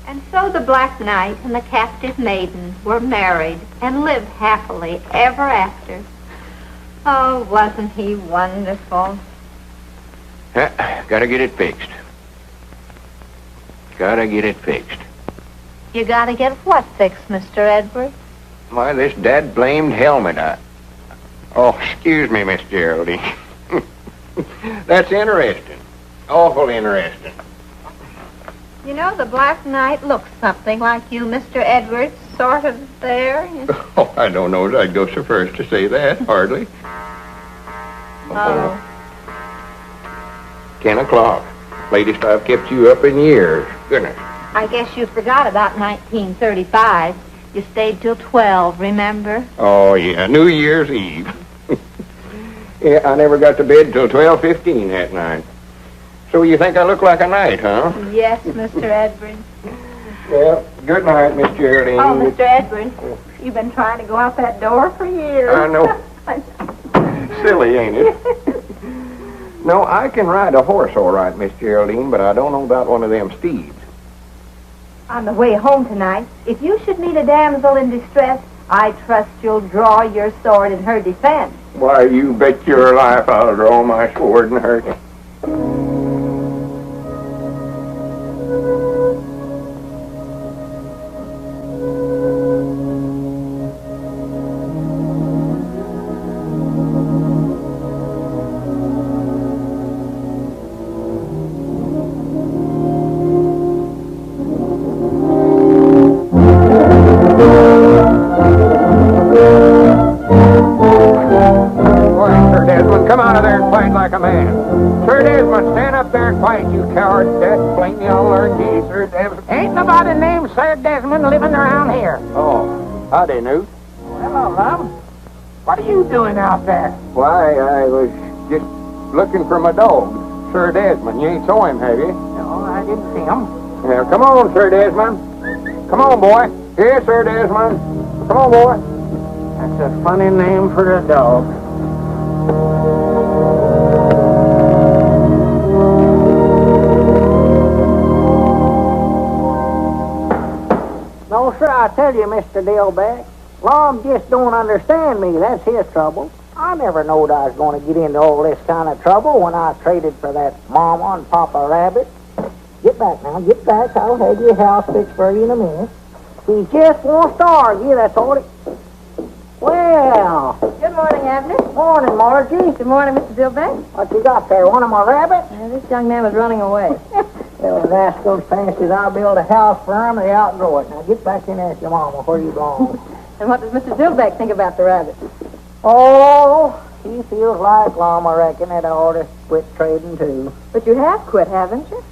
And so the Black Knight and the captive maiden were married and lived happily ever after. Oh, wasn't he wonderful? Gotta get it fixed. Gotta get it fixed. You gotta get what fixed, Mr. Edwards? Why, this dad-blamed helmet, Oh, excuse me, Miss Geraldine. That's interesting. Awful interesting. You know, the Black Knight looks something like you, Mr. Edwards, sort of there. Oh, I don't know that I'd go so first to say that, hardly. Oh. 10 o'clock. Latest I've kept you up in years. Goodness. I guess you forgot about 1935. You stayed till 12, remember? Oh, yeah, New Year's Eve. Yeah, I never got to bed till 12:15 that night. So you think I look like a knight, huh? Yes, Mr. Edwards. Well, good night, Miss Geraldine. Oh, Mr. Edwards, you've been trying to go out that door for years. I know. Silly, ain't it? No, I can ride a horse all right, Miss Geraldine, but I don't know about one of them steeds. On the way home tonight, if you should meet a damsel in distress, I trust you'll draw your sword in her defense. Why, you bet your life I'll draw my sword and hurt you. Come out of there and fight like a man. Sir Desmond, stand up there and fight, you coward. That blame y'all learn ye, Sir Desmond. Ain't nobody named Sir Desmond living around here. Oh, howdy, Newt. Hello, Lum. What are you doing out there? Why, I was just looking for my dog, Sir Desmond. You ain't saw him, have you? No, I didn't see him. Now, come on, Sir Desmond. Come on, boy. Here, Sir Desmond. Come on, boy. That's a funny name for a dog. No, sir, I tell you, Mr. Dillback, Lum just don't understand me. That's his trouble. I never knowed I was going to get into all this kind of trouble when I traded for that Mama and Papa Rabbit. Get back now, get back. I'll have your house fixed for you in a minute. He just wants to argue, that's all it... Well... Good morning, Abner. Morning, Margie. Good morning, Mr. Dillbeck. What you got there, one of my rabbits? This young man was running away. Well, the rascals fancies I'll build a house for him, they outgrow it. Now get back in there with your mama where you belong. And what does Mr. Dillbeck think about the rabbit? Oh, he feels like Lum, I reckon, that I ought to quit trading too. But you have quit, haven't you?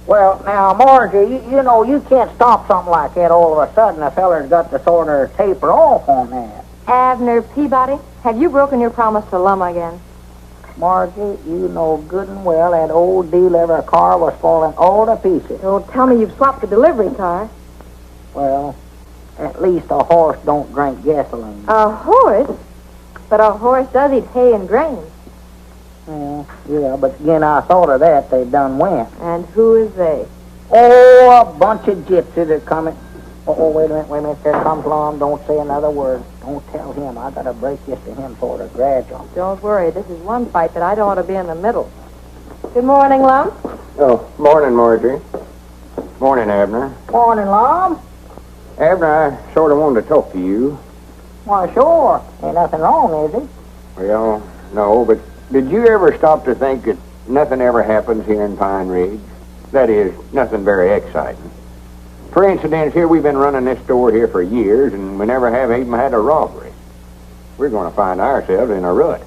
Well, now, Margie, you know, you can't stop something like that all of a sudden. A feller's got to sort of taper off on that. Abner Peabody, have you broken your promise to Lum again? Margie, you know good and well that old delivery car was falling all to pieces. Oh, tell me you've swapped the delivery car. Well, at least a horse don't drink gasoline. A horse? But a horse does eat hay and grain. Yeah, but again, I thought of that. They done went. And who is they? Oh, a bunch of gypsies are coming. Oh, wait a minute. Here comes Lum. Don't say another word. Don't tell him. I gotta break this to him sort of gradual. Don't worry. This is one fight that I don't want to be in the middle. Good morning, Lum. Oh, morning, Marjorie. Morning, Abner. Morning, Lum. Abner, I sort of wanted to talk to you. Why, sure. Ain't nothing wrong, is it? Well, no, but did you ever stop to think that nothing ever happens here in Pine Ridge? That is, nothing very exciting. For instance, here we've been running this store here for years, and we never have even had a robbery. We're going to find ourselves in a rut.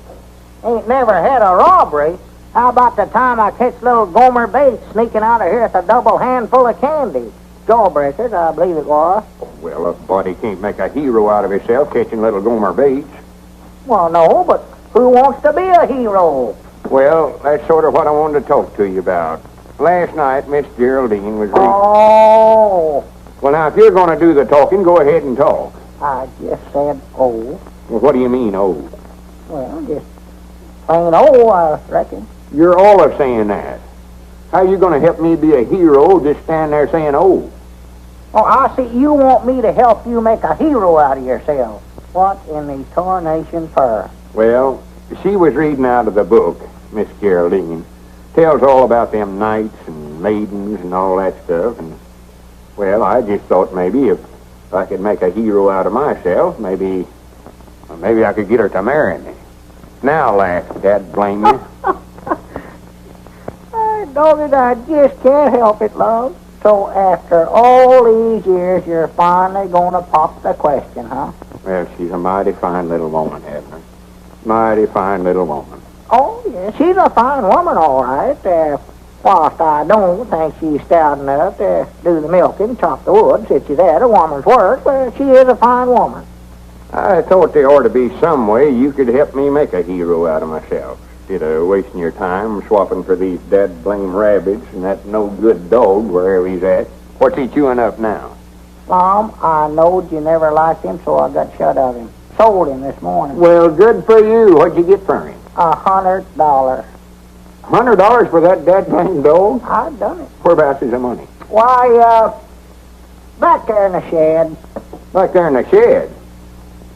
Ain't never had a robbery. How about the time I catch little Gomer Bates sneaking out of here with a double handful of candy? Jawbreakers, I believe it was. Well, a body can't make a hero out of himself catching little Gomer Bates. Well, no, but who wants to be a hero? Well, that's sort of what I wanted to talk to you about. Last night, Miss Geraldine was reading... Oh. Well, now, if you're going to do the talking, go ahead and talk. I just said, oh. Well, what do you mean, old? Well, just plain old, I reckon. You're always saying that. How you going to help me be a hero just stand there saying old? Oh, I see you want me to help you make a hero out of yourself. What in the tarnation for? Well, she was reading out of the book, Miss Geraldine. Tells all about them knights and maidens and all that stuff. And, well, I just thought maybe if I could make a hero out of myself, maybe I could get her to marry me. Now, laugh, Dad, blame you. Doggy, I just can't help it, love. So after all these years, you're finally going to pop the question, huh? Well, she's a mighty fine little woman, Abner. Mighty fine little woman. Oh, yeah, she's a fine woman, all right. Whilst I don't think she's stout enough to do the milking, chop the wood, such as that, a woman's work, but she is a fine woman. I thought there ought to be some way you could help me make a hero out of myself. Instead of wasting your time swapping for these dead blame rabbits and that no-good dog wherever he's at. What's he chewing up now? Mom, I knowed you never liked him, so I got shut of him. Sold him this morning. Well, good for you. What'd you get for him? $100. $100 for that dead blame dog? I've done it. Whereabouts is the money? Why, back there in the shed. Back there in the shed?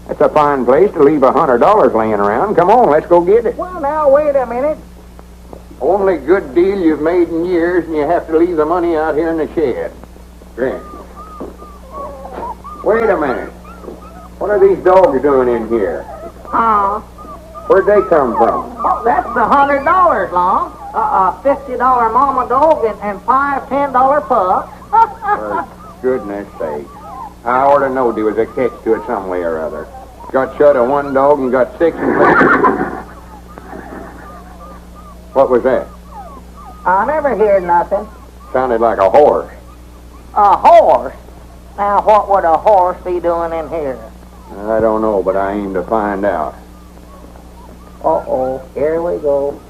That's a fine place to leave $100 laying around. Come on, let's go get it. Well, now, wait a minute. Only good deal you've made in years, and you have to leave the money out here in the shed. Grant. Wait a minute. What are these dogs doing in here? Where'd they come from? Oh, that's the $100, Long. $50 mama dog and $5 $10 pups. For goodness sake. I ought to know there was a catch to it some way or other. Got shut of one dog and got 6 and What was that? I never hear nothing. Sounded like a horse. A horse? Now, what would a horse be doing in here? I don't know, but I aim to find out. Uh-oh, here we go.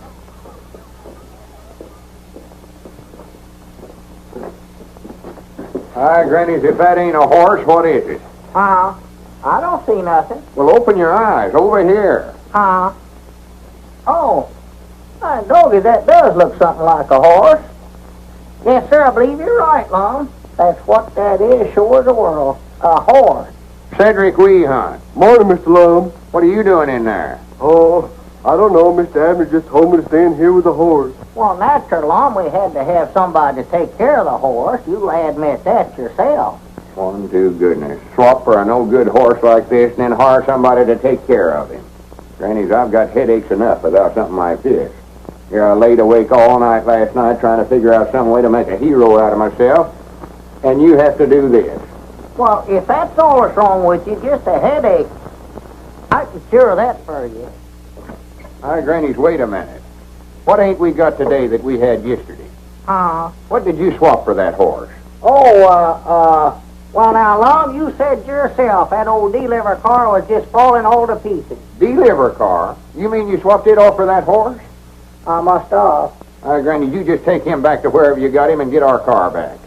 Hi, Grannies, if that ain't a horse, what is it? I don't see nothing. Well, open your eyes. Over here. Oh, my doggy, that does look something like a horse. Yes, sir, I believe you're right, Lum. That's what that is, sure as the world. A horse. Cedric Weehunt. Morning, Mr. Lum. What are you doing in there? Oh, I don't know. Mr. Abner just told me to stay in here with the horse. Well, natural, Lum, we had to have somebody to take care of the horse. You'll admit that yourself. One, two, goodness. Swap for a no-good horse like this and then hire somebody to take care of him. Grannies, I've got headaches enough without something like this. Here, I laid awake all night last night trying to figure out some way to make a hero out of myself, and you have to do this. Well, if that's all that's wrong with you, just a headache, I can cure that for you. Hi, Grannies, wait a minute. What ain't we got today that we had yesterday? What did you swap for that horse? Well, now, Lum, you said yourself that old deliver car was just falling all to pieces. Deliver car? You mean you swapped it off for that horse? I must have. Granny, you just take him back to wherever you got him and get our car back.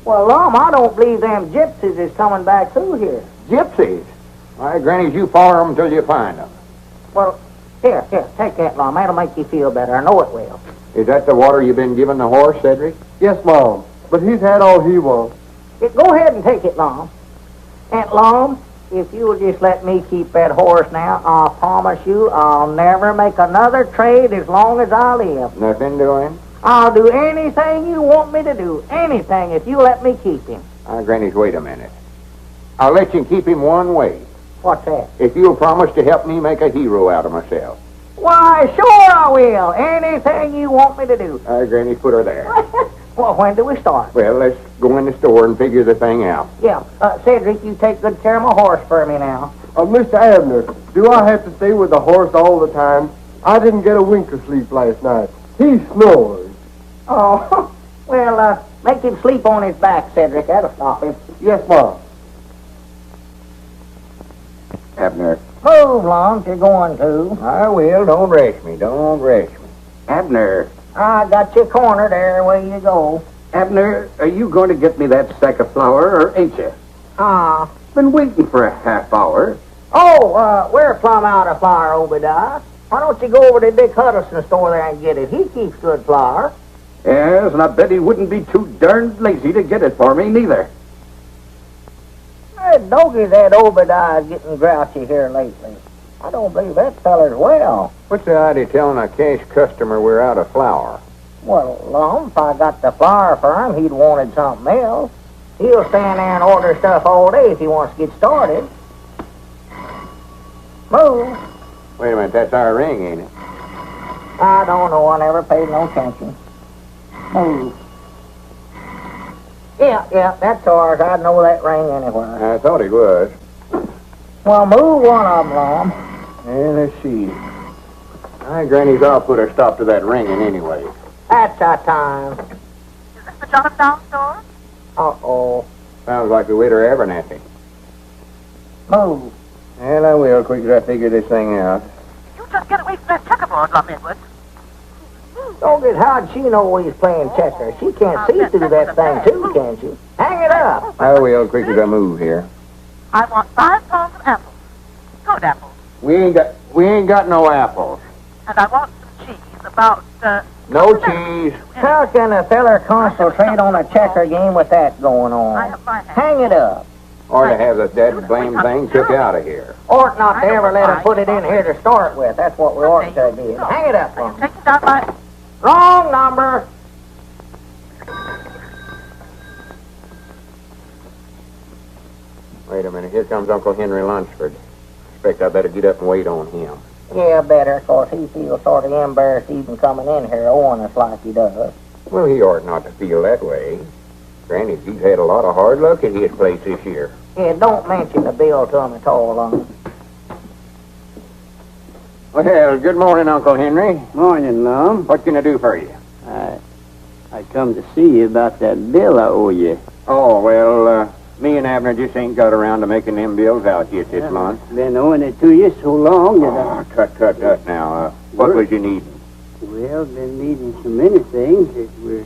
Well, Lum, I don't believe them gypsies is coming back through here. Gypsies? All right, Grannies, you follow them till you find them. Well, here, take that, Lum. That'll make you feel better. I know it will. Is that the water you've been giving the horse, Cedric? Yes, Mom. But he's had all he wants. Go ahead and take it, Lum. And, Lum, if you'll just let me keep that horse now, I promise you I'll never make another trade as long as I live. Nothing doing? I'll do anything you want me to do. Anything, if you let me keep him. Grannies, wait a minute. I'll let you keep him one way. What's that? If you'll promise to help me make a hero out of myself. Why, sure I will. Anything you want me to do. Granny, put her there. Well, when do we start? Well, let's go in the store and figure the thing out. Yeah. Cedric, you take good care of my horse for me now. Mr. Abner, do I have to stay with the horse all the time? I didn't get a wink of sleep last night. He snores. Oh, well, make him sleep on his back, Cedric. That'll stop him. Yes, Mom. Abner. Move, Lum, if you're going to. I will. Don't rush me. Don't rush me. Abner. I got you cornered there. Away you go. Abner, are you going to get me that sack of flour, or ain't you? Ah. Been waiting for a half hour. Oh, we're plumb out of flour, Obadiah. Why don't you go over to Dick Huddleston's store there and get it? He keeps good flour. Yes, and I bet he wouldn't be too darned lazy to get it for me, neither. Hey, Doggy, that Obadiah's getting grouchy here lately. I don't believe that feller's well. What's the idea of telling a cash customer we're out of flour? Well, Lum, if I got the flour for him, he'd wanted something else. He'll stand there and order stuff all day if he wants to get started. Move. Wait a minute, that's our ring, ain't it? I don't know. I never paid no attention. Move. Yeah, that's ours. I'd know that ring anywhere. I thought it was. Well, move one of them, Lum. Yeah, let's see. Granny's all put a stop to that ringing anyway. That's our time. Is this the Jonathan store? Uh-oh. Sounds like the widow Abernathy. Move. Well, I will, quick as I figure this thing out. You just get away from that checkerboard, Lum Edwards. Doggy, how'd she know he's playing checkers? She can't see through that thing, too, can she? Hang it up. I will, quick as I move here. I want 5 pounds of apples. Good apples. We ain't got no apples. And I want some cheese, about, No cheese. How can a feller concentrate on a checker game with that going I on? have my hand. Hang it up. Or to have that blame thing took out of here. Ought not to ever let him put it in here to start with. That's what we ought to do. Hang it up, Lum. Take it down my... Wrong number. Wait a minute, here comes Uncle Henry Lunsford. Expect I better get up and wait on him. Yeah, better, 'cause he feels sort of embarrassed even coming in here owing us like he does. Well, he ought not to feel that way. Granny, he's had a lot of hard luck at his place this year. Yeah, don't mention the bill to him at all, Lum. Well, good morning, Uncle Henry. Morning, Lum. What can I do for you? I come to see you about that bill I owe you. Oh, well, me and Abner just ain't got around to making them bills out yet this month. Been owing it to you so long that Oh, cut now. What was you needing? Well, been needing so many things that we're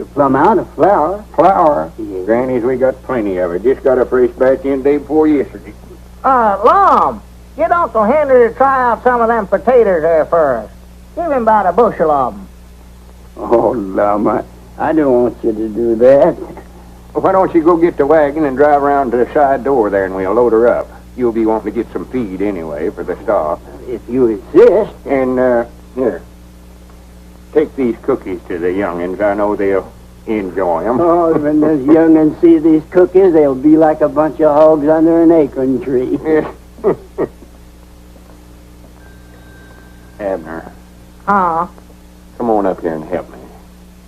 plumb out of flour. Flour. Yeah. Granny's, we got plenty of it. Just got a fresh batch in day before yesterday. Lum, get Uncle Henry to try out some of them potatoes there first. Give him about a bushel of them. Oh, Lum, I don't want you to do that. Well, why don't you go get the wagon and drive around to the side door there and we'll load her up. You'll be wanting to get some feed anyway for the stock. If you insist. And, here. Take these cookies to the young'uns. I know they'll enjoy them. Oh, when those young'uns see these cookies, they'll be like a bunch of hogs under an acorn tree. Yes. Abner, Huh? come on up here and help me.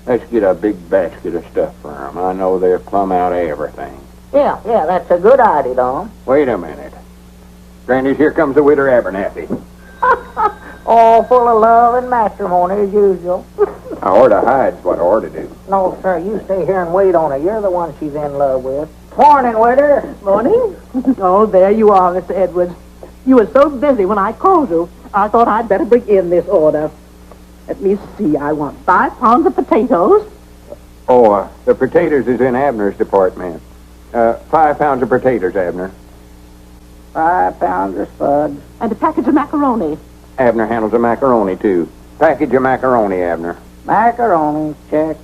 Let's get a big basket of stuff for them. I know they're plumb out of everything. Yeah, that's a good idea, Lum. Wait a minute. Granny's, here comes the widow Abernathy. All full of love and matrimony as usual. I ought to hide's what I ought to do. No, sir, you stay here and wait on her. You're the one she's in love with. Morning, widow. Morning. Oh, there you are, Mr. Edwards. You were so busy when I called you, I thought I'd better bring in this order. Let me see. I want 5 pounds of potatoes. Oh, the potatoes is in Abner's department. 5 pounds of potatoes, Abner. 5 pounds of spuds. And a package of macaroni. Abner handles the macaroni, too. Package of macaroni, Abner. Macaroni, check.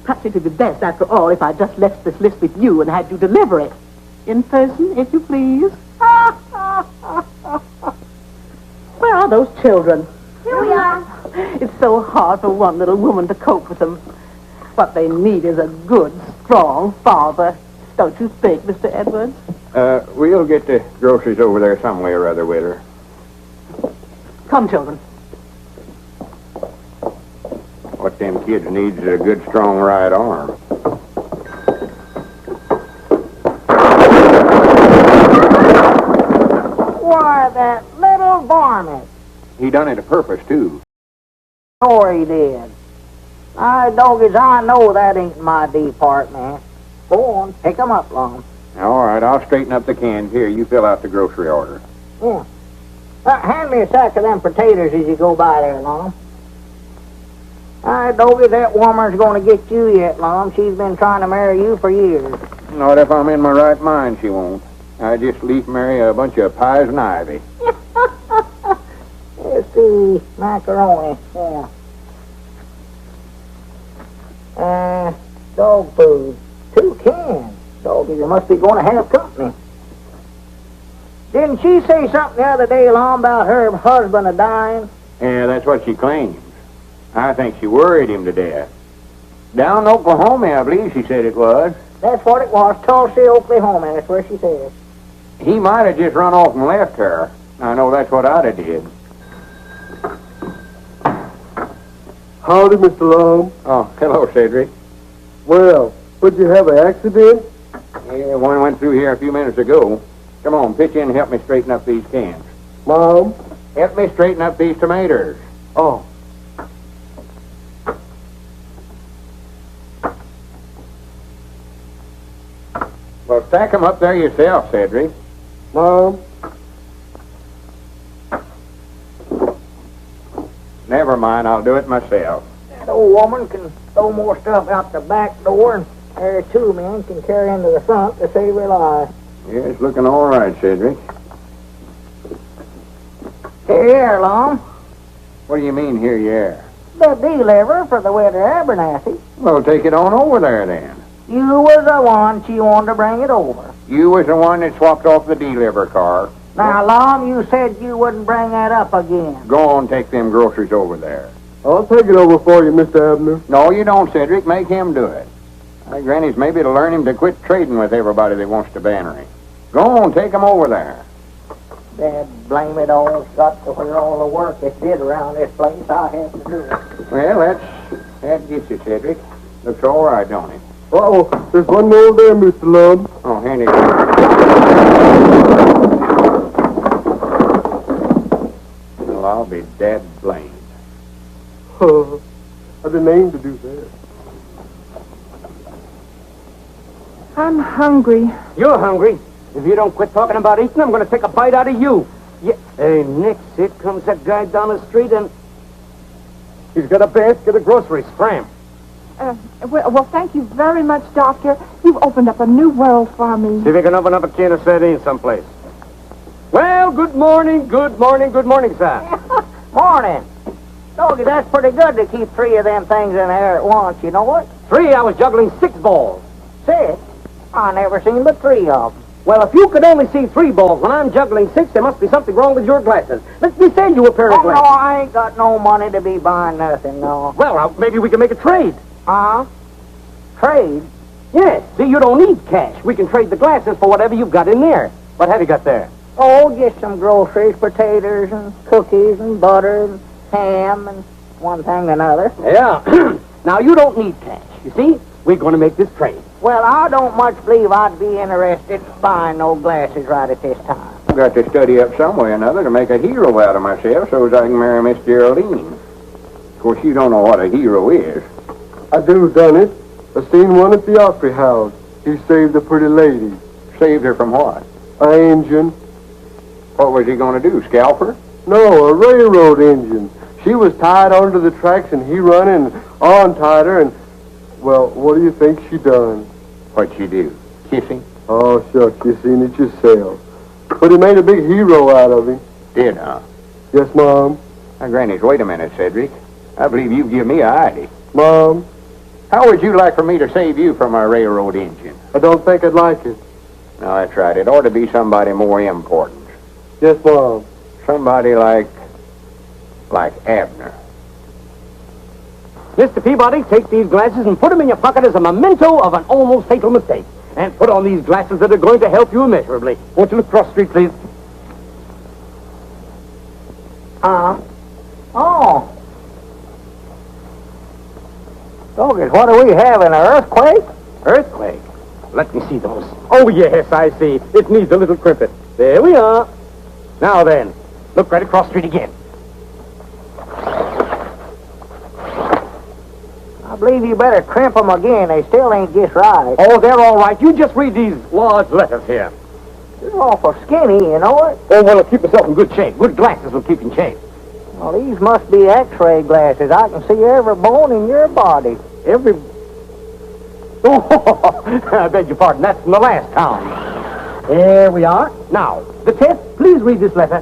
Perhaps it would be best, after all, if I just left this list with you and had you deliver it. In person, if you please. Where are those children? Here we are. It's so hard for one little woman to cope with them. What they need is a good, strong father. Don't you think, Mr. Edwards? We'll get the groceries over there some way or other with her. Come, children. What them kids needs is a good, strong right arm. Why, that little varmint. He done it a purpose, too. Sure he did. Doggies, I know that ain't my department. Go on, pick 'em up, Lum. All right, I'll straighten up the cans. Here, you fill out the grocery order. Yeah. Hand me a sack of them potatoes as you go by there, Lum. Doggy, that woman's going to get you yet, Lum. She's been trying to marry you for years. Not if I'm in my right mind, she won't. I just leaf marry a bunch of pies and ivy. Let's see, macaroni. Yeah. Dog food. 2 cans. Doggies must be going to have company. Didn't she say something the other day, Lum, about her husband dying? Yeah, that's what she claims. I think she worried him to death. Down in Oklahoma, I believe she said it was. That's what it was, Tulsa, Oklahoma. That's where she said. He might have just run off and left her. I know that's what I'd have did. Howdy, Mr. Lum. Oh, hello, Cedric. Well, would you have an accident? Yeah, one went through here a few minutes ago. Come on, pitch in and help me straighten up these cans. Mom? Help me straighten up these tomatoes. Oh. Well, stack 'em up there yourself, Cedric. Mom? Never mind, I'll do it myself. That old woman can throw more stuff out the back door, and there 2 men can carry into the front to save her life. Yeah, it's looking all right, Cedric. Here, Lum. What do you mean, here you are? The deliver for the winter Abernathy. Well, take it on over there, then. You was the one she wanted to bring it over. You was the one that swapped off the deliver car. Now, Lum, you said you wouldn't bring that up again. Go on, take them groceries over there. I'll take it over for you, Mr. Abner. No, you don't, Cedric. Make him do it. My granny's maybe to learn him to quit trading with everybody that wants to banner him. Go on, take him over there. Dad, blame it all. It's got to where all the work it did around this place, I have to do it. Well, that gets you, Cedric. Looks all right, don't it? Uh-oh, there's one more there, Mr. Lum. Oh, hand it. Well, I'll be dead blamed. I didn't aim to do that. I'm hungry. You're hungry. If you don't quit talking about eating, I'm going to take a bite out of you. Yeah. Hey, Nix, here comes that guy down the street, and he's got a basket of groceries. Scram. Well, thank you very much, Doctor. You've opened up a new world for me. See if you can open up a can of sardines someplace. Well, good morning, sir. Morning. Doggy, that's pretty good to keep 3 of them things in the air at once, you know what? 3, I was juggling 6 balls. 6? I never seen but 3 of them. Well, if you could only see 3 balls when I'm juggling 6, there must be something wrong with your glasses. Let me send you a pair of Oh, no, glasses. I ain't got no money to be buying nothing, no. Well, maybe we can make a trade. Trade? Yes. See, you don't need cash. We can trade the glasses for whatever you've got in there. What have you got there? Oh, just some groceries, potatoes, and cookies, and butter, and ham, and one thing and another. Yeah. Now, you don't need cash. You see, we're going to make this trade. Well, I don't much believe I'd be interested in buying no glasses right at this time. I've got to study up some way or another to make a hero out of myself so as I can marry Miss Geraldine. Of course, you don't know what a hero is. I do done it. I seen one at the Opry House. He saved a pretty lady. Saved her from what? A engine. What was he going to do, scalp her? No, a railroad engine. She was tied onto the tracks, and he run and untied her, and, well, what do you think she done? What'd she do? Kiss him? Oh, shucks, you seen it yourself. But he made a big hero out of him. Did, huh? Yes, Mom. Now, Grannies, wait a minute, Cedric. I believe you give me a idea. Mom, How would you like for me to save you from a railroad engine? I don't think I'd like it. No, that's right. It ought to be somebody more important. Yes, Mom. Somebody like Abner. Mr. Peabody, take these glasses and put them in your pocket as a memento of an almost fatal mistake. And put on these glasses that are going to help you immeasurably. Won't you look cross street, please? Oh. Doggett, what do we have, an earthquake? Earthquake? Let me see those. Oh, yes, I see. It needs a little crimpet. There we are. Now then, look right across street again. I believe you better crimp them again. They still ain't just right. Oh, they're all right. You just read these large letters here. You're awful skinny, you know it? Oh, well, keep yourself in good shape. Good glasses will keep you in shape. Well, these must be x-ray glasses. I can see every bone in your body. Oh, I beg your pardon. That's from the last town. Here we are. Now, the test, please read this letter.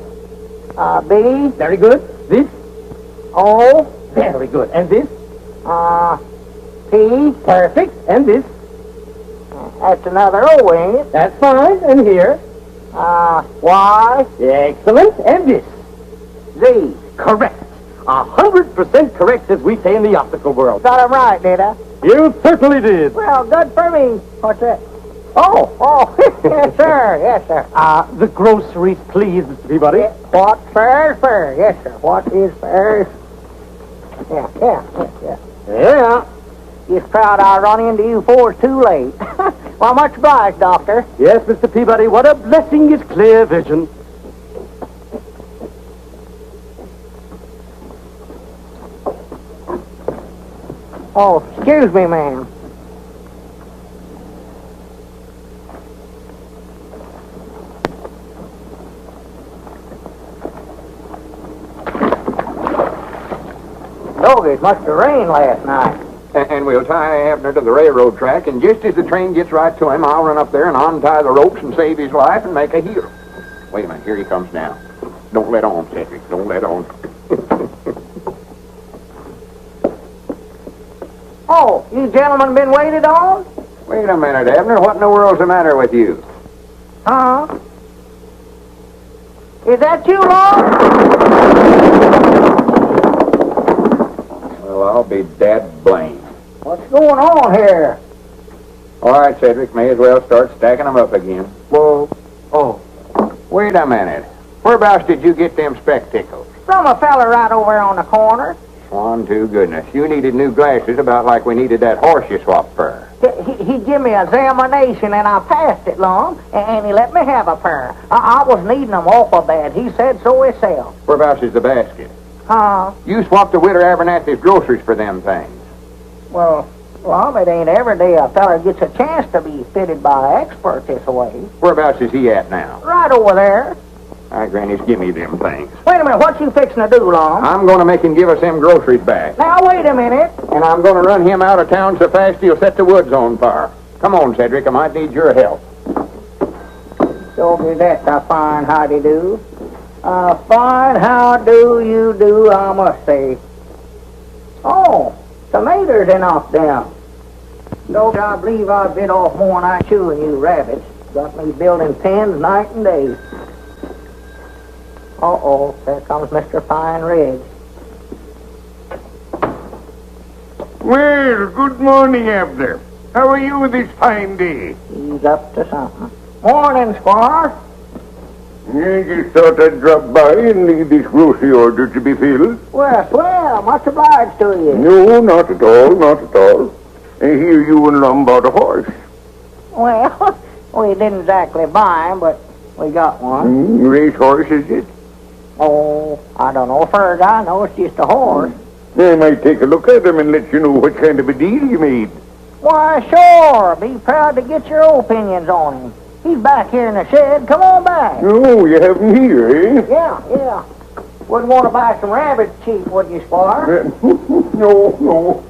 B, Very good. This? O, Very good. And this? P, Perfect. And this? that's another O, ain't it? That's fine. And here? Y, Excellent. And this? Z. Correct. 100% correct, as we say in the optical world. Got him right, did I? You certainly did. Well, good for me. What's that? Oh, yes, sir, yes, sir. The groceries, please, Mr. Peabody. What fair is fair? Yes, sir. What is fair is... Yeah. Yeah. Just proud I run into you before it's too late. Well, much obliged, Doctor. Yes, Mr. Peabody, what a blessing is clear vision. Oh, excuse me, ma'am. Dog, it must have rained last night. And we'll tie Abner to the railroad track, and just as the train gets right to him, I'll run up there and untie the ropes and save his life and make a hero. Wait a minute, here he comes now. Don't let on, Cedric, don't let on. Oh, you gentlemen been waited on? Wait a minute, Abner, what in the world's the matter with you? Huh? Is that you, Lauck? Well, I'll be dad blamed. What's going on here? All right, Cedric, may as well start stacking them up again. Well, Wait a minute. Whereabouts did you get them spectacles? from a fella right over on the corner. Swan to goodness. You needed new glasses about like we needed that horse you swapped for. He give me an examination, and I passed it, Lum, and he let me have a pair. I was needing them awful bad. He said so himself. Whereabouts is the basket? Huh? You swapped the Widow Abernathy's groceries for them things. Well, Lum, it ain't every day a fella gets a chance to be fitted by an expert this way. Whereabouts is he at now? Right over there. All right, Granny's, give me them things. Wait a minute, what you fixing to do, Lum? I'm going to make him give us them groceries back. Now, wait a minute. And I'm going to run him out of town so fast he'll set the woods on fire. Come on, Cedric, I might need your help. So that's a fine howdy-do. A fine how do you do, I must say. Oh, tomatoes enough down. Don't I believe I bit off more than I chewing you rabbits. Got me building pens night and day. Uh-oh, there comes Mr. Fine Ridge. Well, good morning, Abner. How are you this fine day? He's up to something. Morning, Squire. I just thought I'd drop by and leave this grocery order to be filled. Well, swell, much obliged to you. No, not at all, not at all. I hear you and Lum bought a horse. Well, we didn't exactly buy him, but we got one. Race horse, is it? Oh, I don't know. First I know it's just a horse. I might take a look at him and let you know what kind of a deal you made. Why, sure. Be proud to get your opinions on him. He's back here in the shed. Come on back. Oh, you have him here, eh? Yeah. Wouldn't want to buy some rabbits cheap, would you, Squire? No.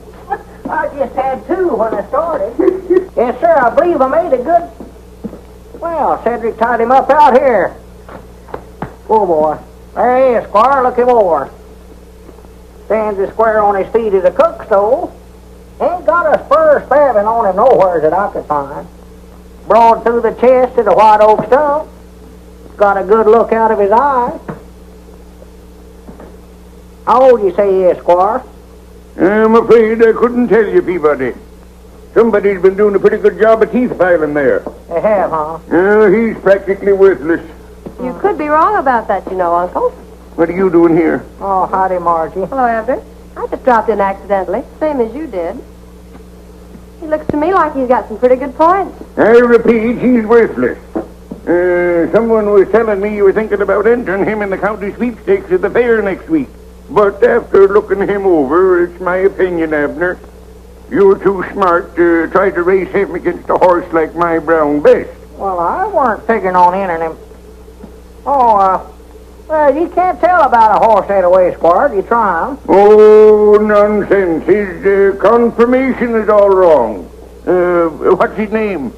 I just had two when I started. Yes, sir, I believe I made a good... Well, Cedric tied him up out here. Oh, boy. There he is, Squire. Look him over. Stands as square on his feet as a cook stove. Ain't got a spur spabbing on him nowhere that I could find. Broad through the chest to the white oak stump. Got a good look out of his eye. How old you say he is, Squire? I'm afraid I couldn't tell you, Peabody. Somebody's been doing a pretty good job of teeth filing there. They have, huh? He's practically worthless. You could be wrong about that, you know, Uncle. What are you doing here? Oh, howdy, Margie. Hello, Abner. I just dropped in accidentally, same as you did. He looks to me like he's got some pretty good points. I repeat, he's worthless. Someone was telling me you were thinking about entering him in the county sweepstakes at the fair next week. But after looking him over, it's my opinion, Abner, you're too smart to try to race him against a horse like my brown best. Well, I weren't figuring on entering him. Well, you can't tell about a horse that way, Squire. You try him. Oh, nonsense. His confirmation is all wrong. What's his name?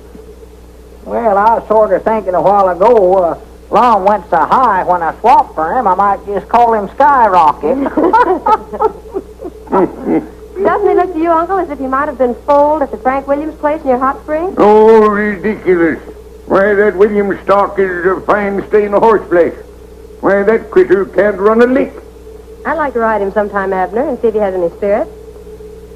Well, I was sort of thinking a while ago, Lum went so high when I swapped for him, I might just call him Skyrocket. Doesn't he look to you, Uncle, as if he might have been foaled at the Frank Williams place near Hot Springs? Oh, ridiculous. Why, that Williams stock is a fine stain of horse flesh. Why, that critter can't run a lick. I'd like to ride him sometime, Abner, and see if he has any spirit.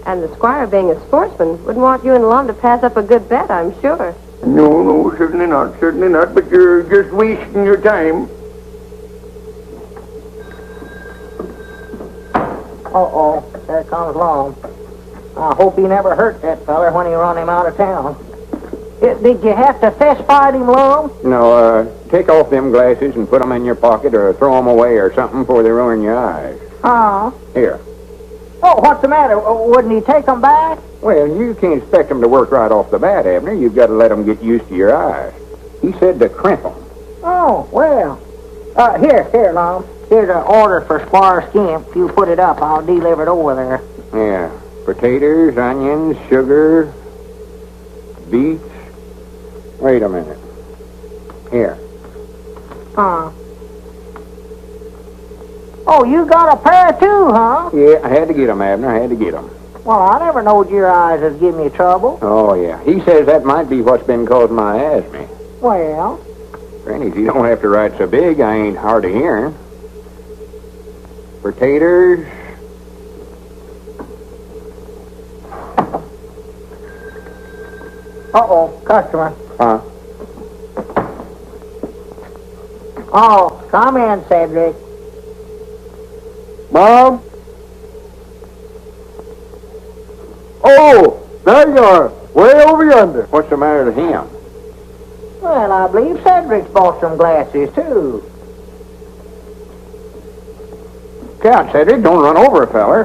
And the squire, being a sportsman, wouldn't want you and Lum to pass up a good bet, I'm sure. No, certainly not, but you're just wasting your time. Uh-oh, there comes Lum. I hope he never hurt that feller when he run him out of town. Did you have to fist fight him, Lum? No, take off them glasses and put them in your pocket or throw them away or something before they ruin your eyes. Here. Oh, what's the matter? Wouldn't he take them back? Well, you can't expect them to work right off the bat, Abner. You've got to let them get used to your eyes. He said to crimp them. Oh, well. Here, Lum. Here's an order for Squire Skimp. If you put it up, I'll deliver it over there. Yeah. Potatoes, onions, sugar, beets. Wait a minute. Here. Oh, you got a pair too, huh? Yeah, I had to get them, Abner. I had to get them. Well, I never knowed your eyes was giving you trouble. Oh, yeah. He says that might be what's been causing my asthma. Well? Granny, you don't have to write so big. I ain't hard of hearing. Potatoes. Uh-oh, customer. Huh? Oh, come in, Cedric. Mom? Oh, there you are. Way over yonder. What's the matter with him? Well, I believe Cedric's bought some glasses, too. Count, Cedric. Don't run over a feller.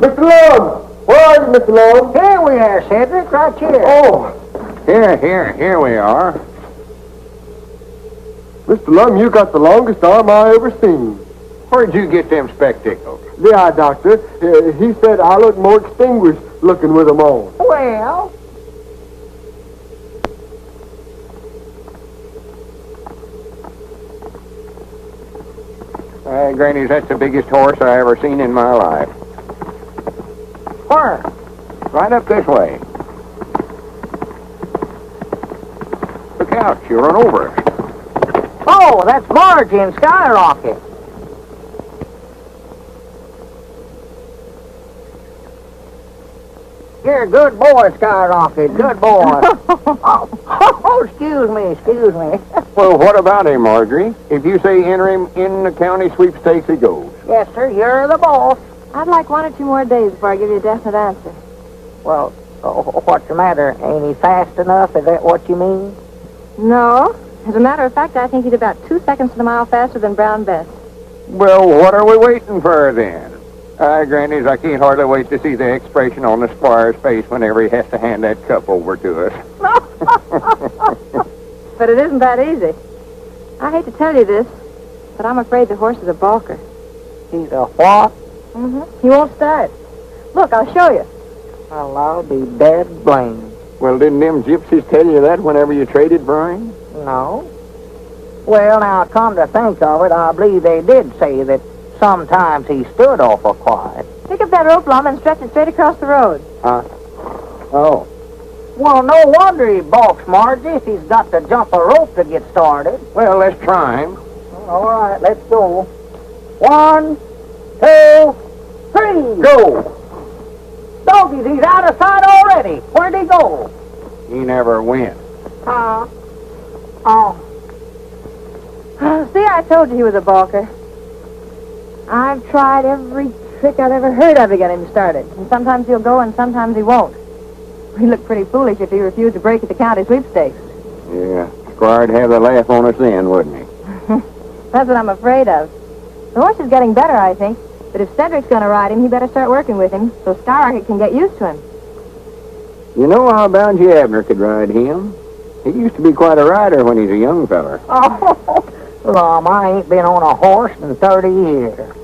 Mr. Lum! Where are you, Mr. Lum? Here we are, Cedric, right here. Oh, Here we are. Mr. Lum, you got the longest arm I ever seen. Where'd you get them spectacles? The eye doctor, he said I look more distinguished looking with them on. Well, Granny, that's the biggest horse I ever seen in my life. where? Right up this way. Look out, you'll run over us. Oh, that's Margie and Skyrocket. You're a good boy, Skyrocket. Good boy. oh, excuse me. Well, what about him, Marjorie? If you say enter him in the county sweepstakes, he goes. Yes, sir, you're the boss. I'd like 1 or 2 more days before I give you a definite answer. Well, what's the matter? Ain't he fast enough? Is that what you mean? No. As a matter of fact, I think he's about 2 seconds to the mile faster than Brown Bess. Well, what are we waiting for then? Grannies, I can't hardly wait to see the expression on the squire's face whenever he has to hand that cup over to us. But it isn't that easy. I hate to tell you this, but I'm afraid the horse is a balker. He's a what? He won't start. Look, I'll show you. Well, I'll be dead blamed. Well, didn't them gypsies tell you that whenever you traded Brian? No. Well, now, come to think of it, I believe they did say that sometimes he stood awful quiet. Pick up that rope, Lum, and stretch it straight across the road. Oh. Well, no wonder he balks, Margie, if he's got to jump a rope to get started. Well, let's try him. All right, let's go. 1, 2, 3, go! Doggies, he's out of sight already. Where'd he go? He never went. See, I told you he was a balker. I've tried every trick I've ever heard of to get him started. And sometimes he'll go and sometimes he won't. He'd look pretty foolish if he refused to break at the county sweepstakes. Yeah, Squire'd have the laugh on us then, wouldn't he? That's what I'm afraid of. The horse is getting better, I think. But if Cedric's going to ride him, he better start working with him so Skyrocket can get used to him. You know how bound you Abner could ride him? He used to be quite a rider when he's a young feller. Oh, Lum, I ain't been on a horse in 30 years.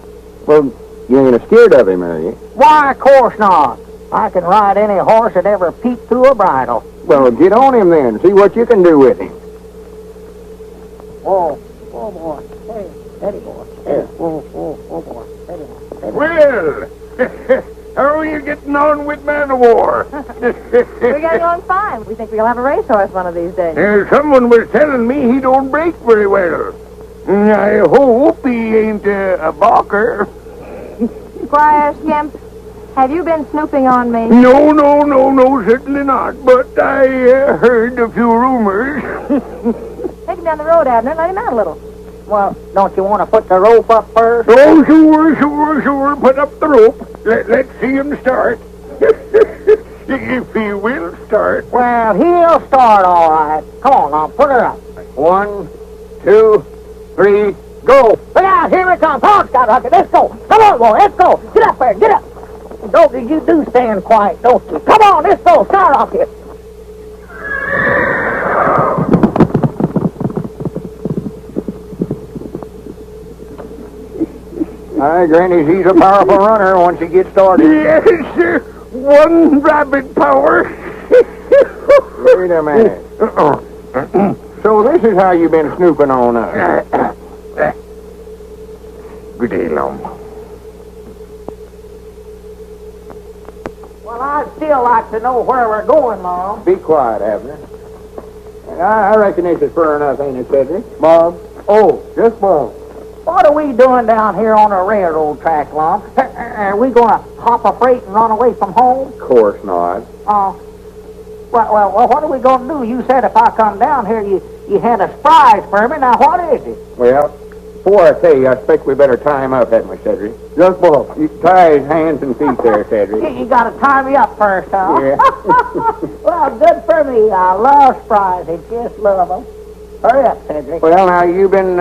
Well, you ain't scared of him, are you? Why, of course not. I can ride any horse that ever peeked through a bridle. Well, get on him then. See what you can do with him. Oh, boy. Hey, Eddie, boy. Hey, oh, boy. Eddie, boy. Well, how are you getting on with man of war? We're getting on fine. We think we'll have a racehorse one of these days. Someone was telling me he don't break very well. I hope he ain't a balker. Squire Skimp, have you been snooping on me? No, certainly not. But I heard a few rumors. Take him down the road, Abner. Let him out a little. Well, don't you want to put the rope up first? Oh, sure. Put up the rope. Let's see him start. If he will start. Well, he'll start all right. Come on, now, put her up. 1, 2, 3, go. Look out, here it comes. Come on, Skyrocket, let's go. Come on, boy, let's go. Get up there, get up. Don't you do stand quiet, don't you? Come on, let's go, Skyrocket. Aye, Granny, he's a powerful runner once he gets started. Yes, sir. One rabbit power. Wait a minute. So this is how you've been snooping on us. Good day, Lum. Well, I'd still like to know where we're going, Mom. Be quiet, Abner. I reckon this is fur enough, ain't it, Cedric? Mom. Oh, yes, Mom. What are we doing down here on the railroad track, Lum? Are we going to hop a freight and run away from home? Of course not. Well, what are we going to do? You said if I come down here, you had a surprise for me. Now, what is it? Well, before I tell you, I expect we better tie him up, hadn't we, Cedric? Yes, Mom. You tie his hands and feet there, Cedric. You got to tie me up first, huh? Yeah. Well, good for me. I love surprises. Just love them. Hurry up, Cedric. Well, now, you've been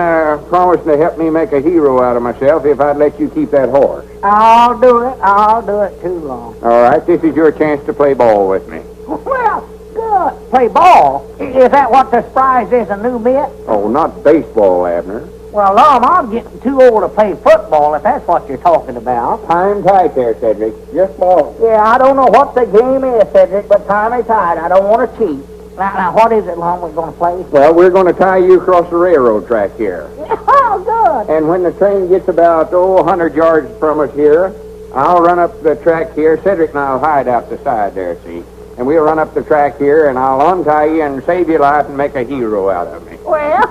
promising to help me make a hero out of myself if I'd let you keep that horse. I'll do it. I'll do it too long. All right, this is your chance to play ball with me. Well, good. Play ball? Is that what the surprise is, a new mitt? Oh, not baseball, Abner. Well, Lum, I'm getting too old to play football, if that's what you're talking about. Tie him tight there, Cedric. Yes, Mom. Yeah, I don't know what the game is, Cedric, but tie me tight. I don't want to cheat. Now, what is it, Lum, we're going to play? Well, we're going to tie you across the railroad track here. Oh, good. And when the train gets about, 100 yards from us here, I'll run up the track here. Cedric and I'll hide out the side there, see? And we'll run up the track here, and I'll untie you and save your life and make a hero out of me. Well,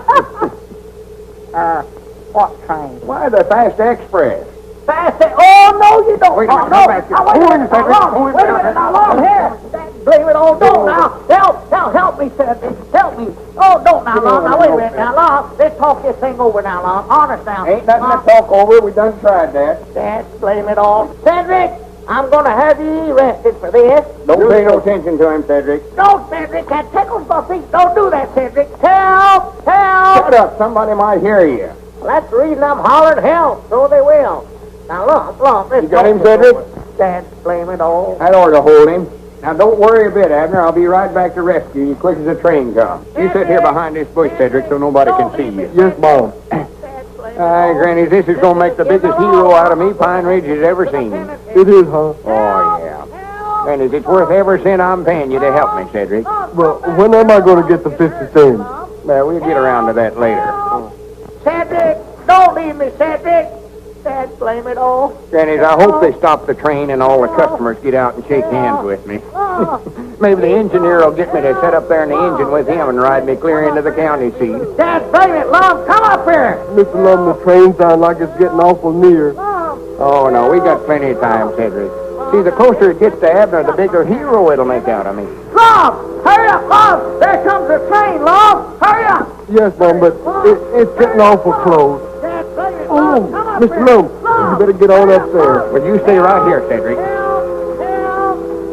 what train? Why, the Fast Express. Fast. Oh, no, you don't. Wait a minute, no. come back here. Now, wait a minute, Cedric. now, Lum. Wait a minute, now, Lum, here. Blame it all. Don't now. Help me, Cedric. Help me. Oh, don't now, Lum. Now, wait a minute. Now, Lum, let's talk this thing over now, Lum. Honest now. Ain't nothing to talk over. We done tried that. That's blame it all. Cedric, I'm going to have you arrested for this. Don't pay no attention to him, Cedric. Don't, Cedric. That tickles my feet. Don't do that, Cedric. Help! Shut up. Somebody might hear you. That's the reason I'm hollering help. So they will. Now, Lum, let's You got him, talk this Cedric? over. That's blame it all. That ought to hold him. Now, don't worry a bit, Abner. I'll be right back to rescue you quick as the train comes. You sit here behind this bush, Cedric, so nobody can see you. Yes, Mom. Aye, Granny, this is going to make the biggest hero out of me Pine Ridge has ever seen. It is, huh? Oh, yeah. Granny, it's worth every cent I'm paying you to help me, Cedric. Well, when am I going to get the 50 cents? Well, we'll get around to that later. Cedric, don't leave me, Cedric. That's blame it all. Granny, I hope they stop the train and all the customers get out and shake hands with me. Maybe the engineer will get me to sit up there in the engine with him and ride me clear into the county seat. That's blame it, Lum. Come up here. Mr. Lum, the train sounds like it's getting awful near. Oh, no, we got plenty of time, Cedric. See, the closer it gets to Abner, the bigger hero it'll make out of me. Lum, hurry up, Lum. There comes the train, Lum. Hurry up. Yes, Mom, but it's getting awful close. That's blame it, Oh, Lum. Come up Mr. here. Lum, you better get on up there. Well, you stay right here, Cedric. Help.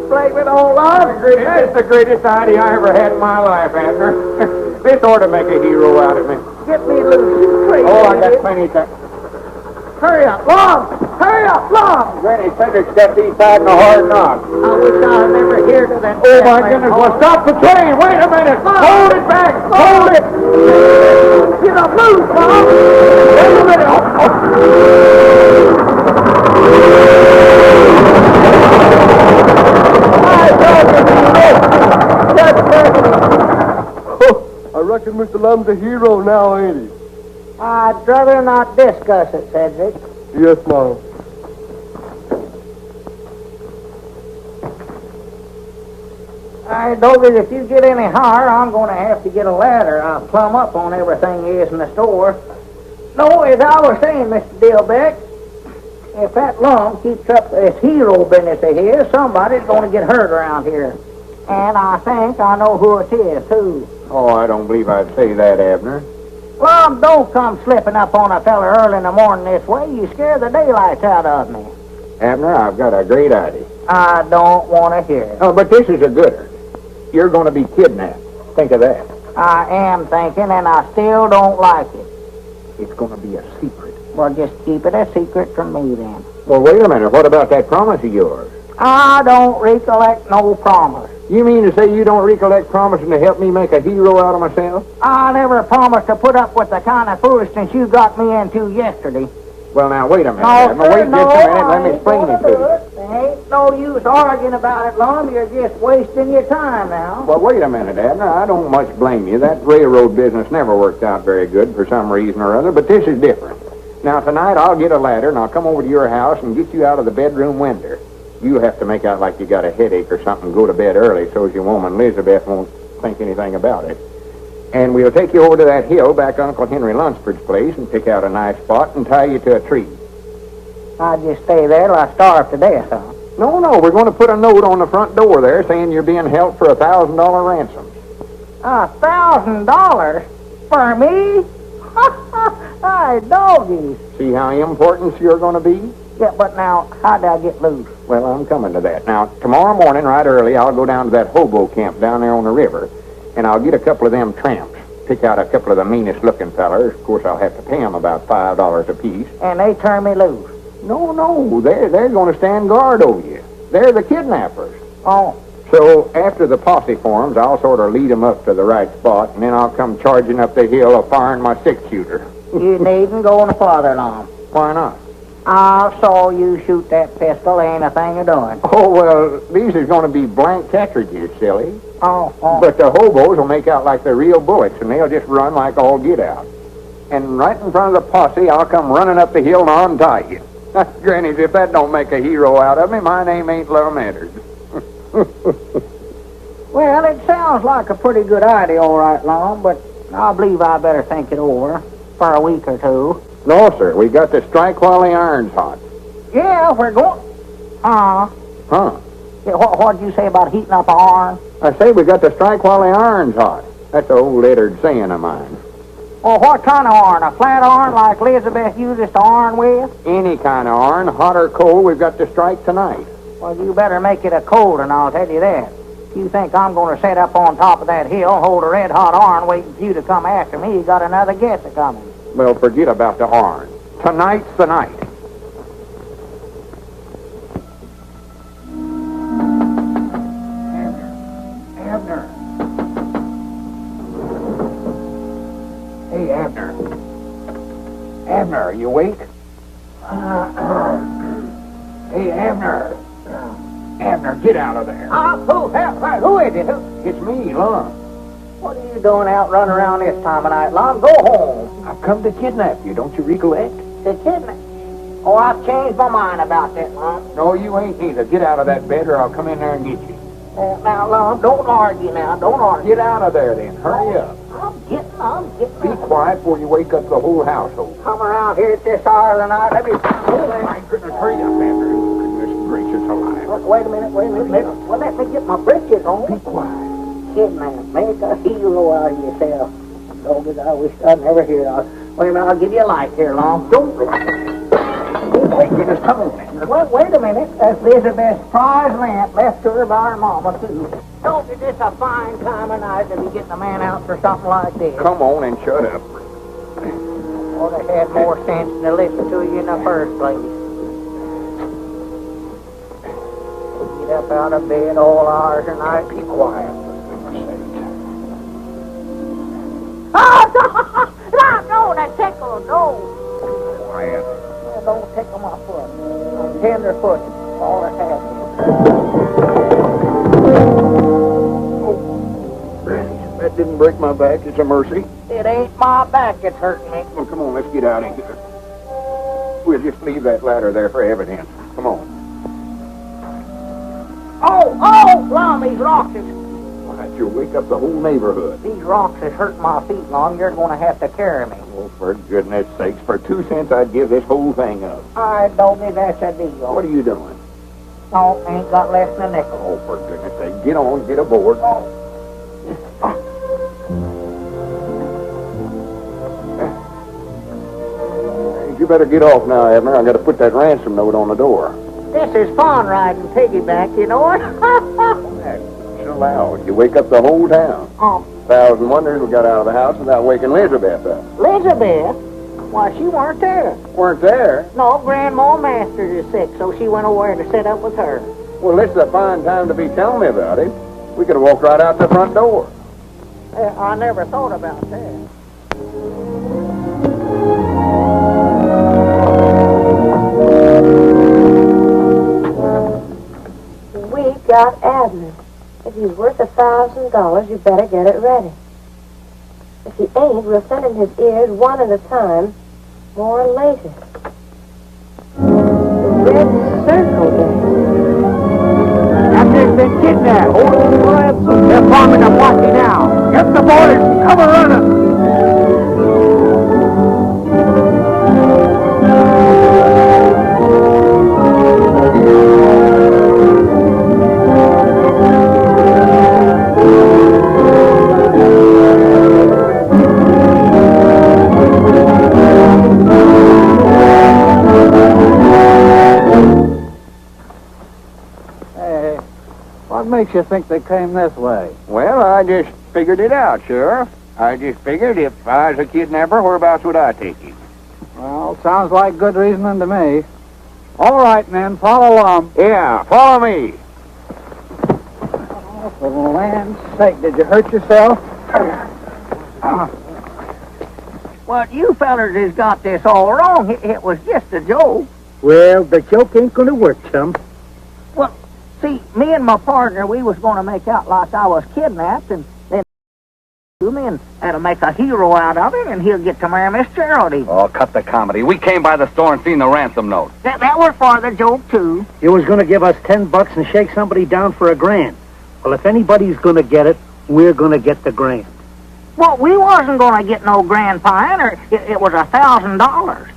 Blame it all, Lum. It's the greatest idea I ever had in my life, Abner. This ought to make a hero out of me. Get me loose, you crazy Oh, I got idiot. plenty of time. Hurry up, Lum. Hurry up, Lum. Granny, Cedric's got these tied in a hard knot. I wish I had never here to that. Oh, my goodness. Well, stop the train. Wait a minute. Hold it back. Hold it. Get up loose, Lum. Wait a minute. I told you, Just reckon Mr. Lum's a hero now, ain't he? I'd rather not discuss it, Cedric. Yes, Mom. Hey, Doggy, if you get any higher, I'm going to have to get a ladder. I'll plumb up on everything is in the store. No, as I was saying, Mr. Dillbeck, if that Lum keeps up this hero business of his, somebody's going to get hurt around here. And I think I know who it is, too. Oh, I don't believe I'd say that, Abner. Lum, don't come slipping up on a fella early in the morning this way. You scare the daylights out of me. Abner, I've got a great idea. I don't want to hear it. Oh, but this is a gooder. You're going to be kidnapped. Think of that. I am thinking, and I still don't like it. It's going to be a secret. Well, just keep it a secret from me, then. Well, wait a minute. What about that promise of yours? I don't recollect no promise. You mean to say you don't recollect promising to help me make a hero out of myself? I never promised to put up with the kind of foolishness you got me into yesterday. Well, now, wait a minute, No, Abner. sir, Wait no, just a minute. Let I me ain't explain gonna it to do you. it. There ain't no use arguing about it, Lum. You're just wasting your time now. Well, wait a minute, Abner. I don't much blame you. That railroad business never worked out very good for some reason or other, but this is different. Now, tonight I'll get a ladder, and I'll come over to your house and get you out of the bedroom window. You'll have to make out like you got a headache or something, go to bed early so as your woman Elizabeth won't think anything about it. And we'll take you over to that hill back Uncle Henry Lunsford's place and pick out a nice spot and tie you to a tree. I'll just stay there till I starve to death, huh? No, we're going to put a note on the front door there saying you're being held for $1,000 ransom. $1,000 for me? Hey, doggies. See how important you're going to be? Yeah, but now, how'd I get loose? Well, I'm coming to that. Now, tomorrow morning, right early, I'll go down to that hobo camp down there on the river, and I'll get a couple of them tramps. Pick out a couple of the meanest-looking fellers. Of course, I'll have to pay them about $5 apiece. And they turn me loose. No, they're going to stand guard over you. They're the kidnappers. Oh, So, after the posse forms, I'll sort of lead them up to the right spot, and then I'll come charging up the hill, firing my six-shooter. you needn't go no farther, Lum. Why not? I saw you shoot that pistol. Ain't a thing of doing. Oh, well, these is going to be blank cartridges, silly. Oh. But the hobos will make out like they're real bullets, and they'll just run like all get out. And right in front of the posse, I'll come running up the hill and untie you. Grannies, if that don't make a hero out of me, my name ain't Lum and Abner. Well, it sounds like a pretty good idea, all right, Lum, but I believe I better think it over for a week or two. No, sir, we got to strike while the iron's hot. Yeah, we're going... Huh? Yeah, what'd you say about heating up an iron? I say we got to strike while the iron's hot. That's an old lettered saying of mine. Well, what kind of iron? A flat iron like Elizabeth used us to iron with? Any kind of iron, hot or cold, we've got to strike tonight. Well, you better make it a cold, and I'll tell you that. If you think I'm going to sit up on top of that hill, hold a red-hot iron waiting for you to come after me, you got another guess a-coming. Well, forget about the iron. Tonight's the night. Abner. Hey, Abner. Abner, are you awake? Hey, Abner. Abner, get out of there. Who is it? It's me, Lum. What are you doing out running around this time of night, Lum? Go home. I've come to kidnap you, don't you recollect? The kidnap. Oh, I've changed my mind about that, Lum. No, you ain't either. Get out of that bed or I'll come in there and get you. Now, Lum, don't argue now. Don't argue. Get out of there then. Hurry up. I'm getting. Be quiet before you wake up the whole household. Come around here at this hour of the night. Let me... Oh, my goodness. Hurry up, Abner. Goodness gracious alive. Wait a minute. Well, let me get my britches on. Be quiet. Kidnap. Make a hero out of yourself. Doggies, I wish I'd never hear of. Wait a minute, I'll give you a light here, Lum. Don't... Oh, my goodness. Come on, Abner. Well, wait a minute. That's Elizabeth's prize lamp left to her by her mama, too. Don't be this a fine time of night to be getting a man out for something like this. Come on and shut up. Ought to had more sense than to listen to you in the first place. Get up out of bed all hours of night. Be quiet, for goodness sake. Oh, no, that tickle, no. Quiet. Yeah, don't tickle my foot. I'm tender foot. All it has is. that didn't break my back. It's a mercy. It ain't my back that's hurting me. Well, come on, let's get out of here. We'll just leave that ladder there for evidence. Come on. Oh, Lum, these rocks is... Well, that you'll wake up the whole neighborhood. These rocks is hurting my feet, Lum. You're going to have to carry me. Oh, for goodness sakes, for 2 cents I'd give this whole thing up. All right, Dobie, that's a deal. What are you doing? No, ain't got less than a nickel. Oh, for goodness sake, get on, get aboard. You better get off now, Abner. I got to put that ransom note on the door. This is fun riding piggyback, you know it? That's so loud. You wake up the whole town. Oh, 1,000 wonders we got out of the house without waking Elizabeth up. Elizabeth? Why, she weren't there. Weren't there? No, Grandma Masters is sick, so she went over to sit up with her. Well, this is a fine time to be telling me about it. We could have walked right out the front door. I never thought about that. We've got Abner. If he's worth $1,000, you better get it ready. If he ain't, we'll send him his ears one at a time, more later. The red circle game. Abner's been kidnapped. Hold him for ransom. They're forming a posse now. Get the boys. Cover running. What makes you think they came this way? Well, I just figured it out, Sheriff. I just figured if I was a kidnapper, whereabouts would I take him? Well, sounds like good reasoning to me. All right, men, follow along. Yeah, follow me. Oh, for the land's sake, did you hurt yourself? Well, you fellers has got this all wrong. It was just a joke. Well, the joke ain't gonna work, chum. Well, see, me and my partner, we was going to make out like I was kidnapped, and then me and that'll make a hero out of him, and he'll get to marry Miss Geraldine. Oh, cut the comedy. We came by the store and seen the ransom note. That was for the joke, too. You was gonna give us $10 and shake somebody down for $1,000. Well, if anybody's gonna get it, we're gonna get the $1,000. Well, we wasn't going to get no grand pine, it was $1,000.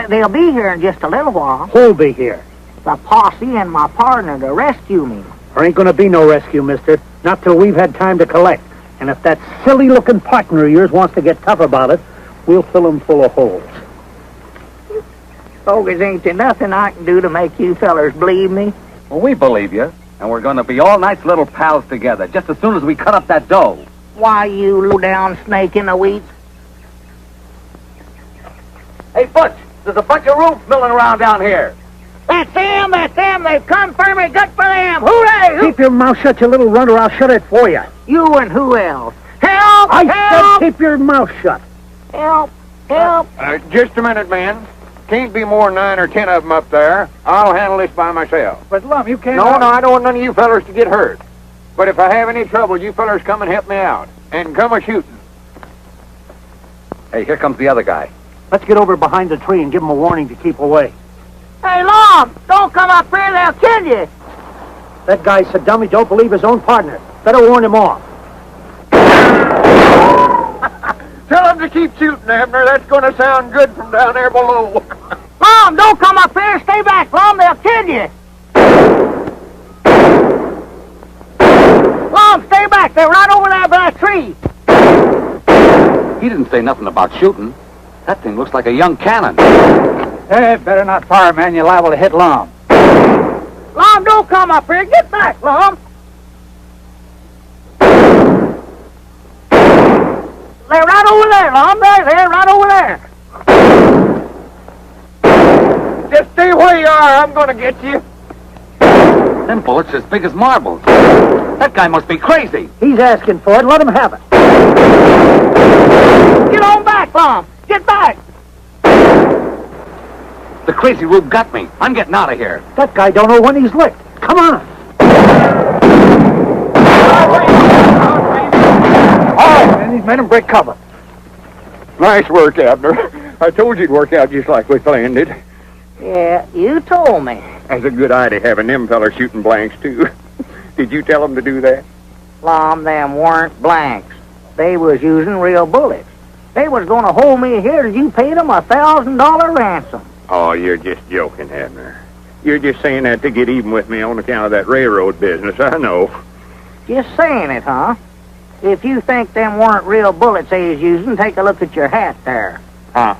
They'll be here in just a little while. Who'll be here? The posse and my partner to rescue me. There ain't gonna be no rescue, mister. Not till we've had time to collect. And if that silly-looking partner of yours wants to get tough about it, we'll fill him full of holes. Bogus, ain't there nothing I can do to make you fellers believe me? Well, we believe you, and we're gonna be all nice little pals together just as soon as we cut up that dough. Why, you low-down snake in the weeds? Hey, Butch, there's a bunch of rooms milling around down here. That's them, they've come for me, good for them, hooray! Keep your mouth shut, you little runner, I'll shut it for you. You and who else? Help! I help! said keep your mouth shut. Help! Just a minute, man. Can't be more than 9 or 10 of them up there. I'll handle this by myself. But, Lum, you can't... No, I don't want none of you fellers to get hurt. But if I have any trouble, you fellers come and help me out. And come a-shooting. Hey, here comes the other guy. Let's get over behind the tree and give him a warning to keep away. Hey, Lum, don't come up here, they'll kill you. That guy's so dumb he don't believe his own partner. Better warn him off. Tell them to keep shooting, Abner. That's going to sound good from down there below. Lum, don't come up here, stay back, Lum, they'll kill you. Lum, stay back, they're right over there by that tree. He didn't say nothing about shooting. That thing looks like a young cannon. Hey, better not fire, man. You're liable to hit Lum. Lum, don't come up here, get back, Lum. They're right over there, Lum, they're right over there. Just stay where you are. I'm going to get you. Them bullets are as big as marbles. That guy must be crazy. He's asking for it. Let him have it. Get on back, Lum. Get back. The crazy rube got me. I'm getting out of here. That guy don't know when he's licked. Come on. Oh, He's made him break cover. Nice work, Abner. I told you it'd work out just like we planned it. Yeah, you told me. That's a good idea, having them fellers shooting blanks, too. Did you tell them to do that? Lum, them weren't blanks. They was using real bullets. They was going to hold me here till you paid them $1,000 ransom. Oh, you're just joking, Abner. You're just saying that to get even with me on account of that railroad business, I know. Just saying it, huh? If you think them weren't real bullets they was using, take a look at your hat there. Huh?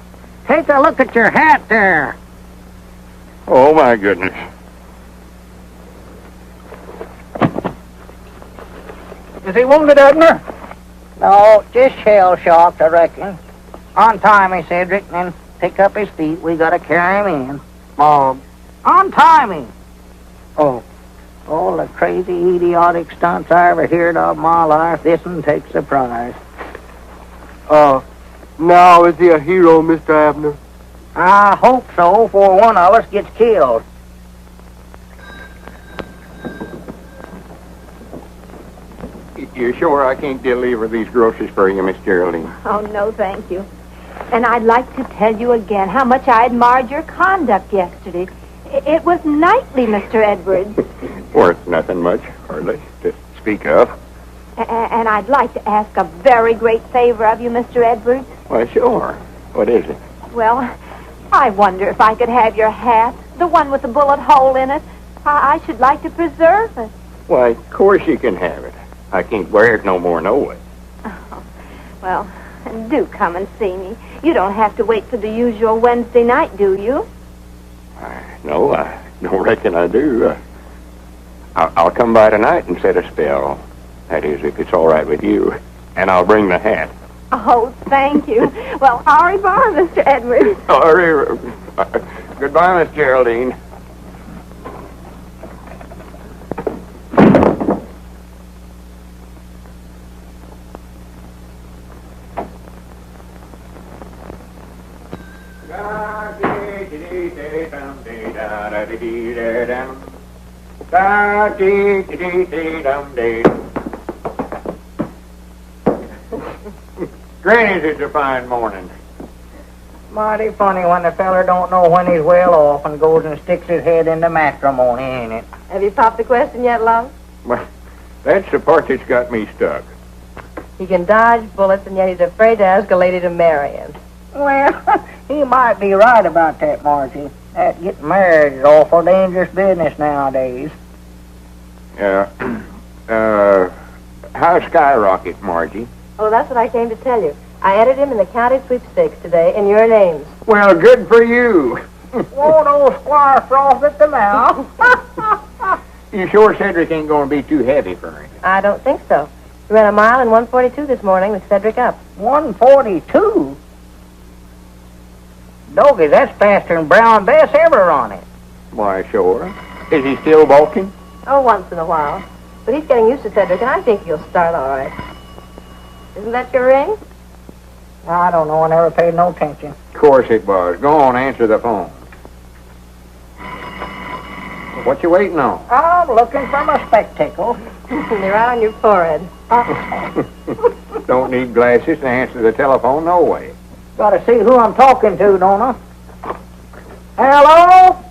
Take a look at your hat there. Oh, my goodness. Is he wounded, Abner? No, just shell-shocked, I reckon. Untie me, Cedric, and then pick up his feet. We gotta carry him in. Untie me. Oh. All the crazy, idiotic stunts I ever heard of in my life, this one takes a prize. Now is he a hero, Mr. Abner? I hope so, for one of us gets killed. You sure I can't deliver these groceries for you, Miss Geraldine? Oh, no, thank you. And I'd like to tell you again how much I admired your conduct yesterday. It was knightly, Mr. Edwards. Worth nothing much, hardly, to speak of. And I'd like to ask a very great favor of you, Mr. Edwards. Why, sure. What is it? Well, I wonder if I could have your hat, the one with the bullet hole in it. I should like to preserve it. Why, of course you can have it. I can't wear it no more, no way. Oh, well, do come and see me. You don't have to wait for the usual Wednesday night, do you? No, I don't reckon I do. I'll come by tonight and set a spell. That is, if it's all right with you. And I'll bring the hat. Oh, thank you. Well, au revoir, Mr. Edwards. Goodbye, Miss Geraldine. Granny's, it's a fine morning. Mighty funny when the feller don't know when he's well off and goes and sticks his head into matrimony, ain't it? Have you popped the question yet, Lum? Well, that's the part that's got me stuck. He can dodge bullets, and yet he's afraid to ask a lady to marry him. Well, he might be right about that, Margie. That getting married is awful dangerous business nowadays. How's Skyrocket, Margie? Oh, that's what I came to tell you. I entered him in the county sweepstakes today in your names. Well, good for you. Won't old Squire froth at the mouth? You sure Cedric ain't going to be too heavy for him? I don't think so. We ran a mile in 1:42 this morning with Cedric up. 1:42? Doggy, that's faster than Brown Bess ever on it. Why, sure. Is he still bulking? Oh, once in a while. But he's getting used to Cedric, and I think he'll start all right. Isn't that your ring? I don't know. I never paid no attention. Of course it was. Go on, answer the phone. What you waiting on? I'm looking for my spectacles. They're out on your forehead. Don't need glasses to answer the telephone, no way. Gotta see who I'm talking to, don't I? Hello?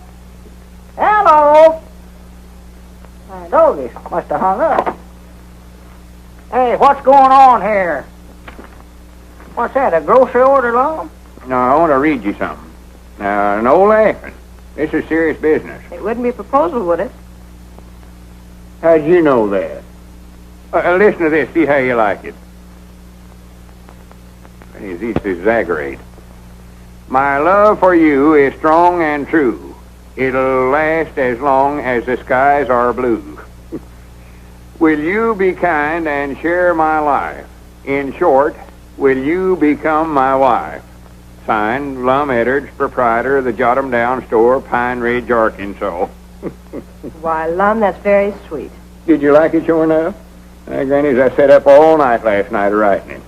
Hello? Doggy must have hung up. Hey, what's going on here? What's that, a grocery order, Lum? No, I want to read you something. Now, no laughing. This is serious business. It wouldn't be a proposal, would it? How'd you know that? Listen to this, see how you like it. He's easy to exaggerate. My love for you is strong and true. It'll last as long as the skies are blue. Will you be kind and share my life? In short, will you become my wife? Signed, Lum Edwards, proprietor of the Jot 'em Down store, Pine Ridge, Arkansas. Why, Lum, that's very sweet. Did you like it sure enough? Granny's, I sat up all night last night writing it.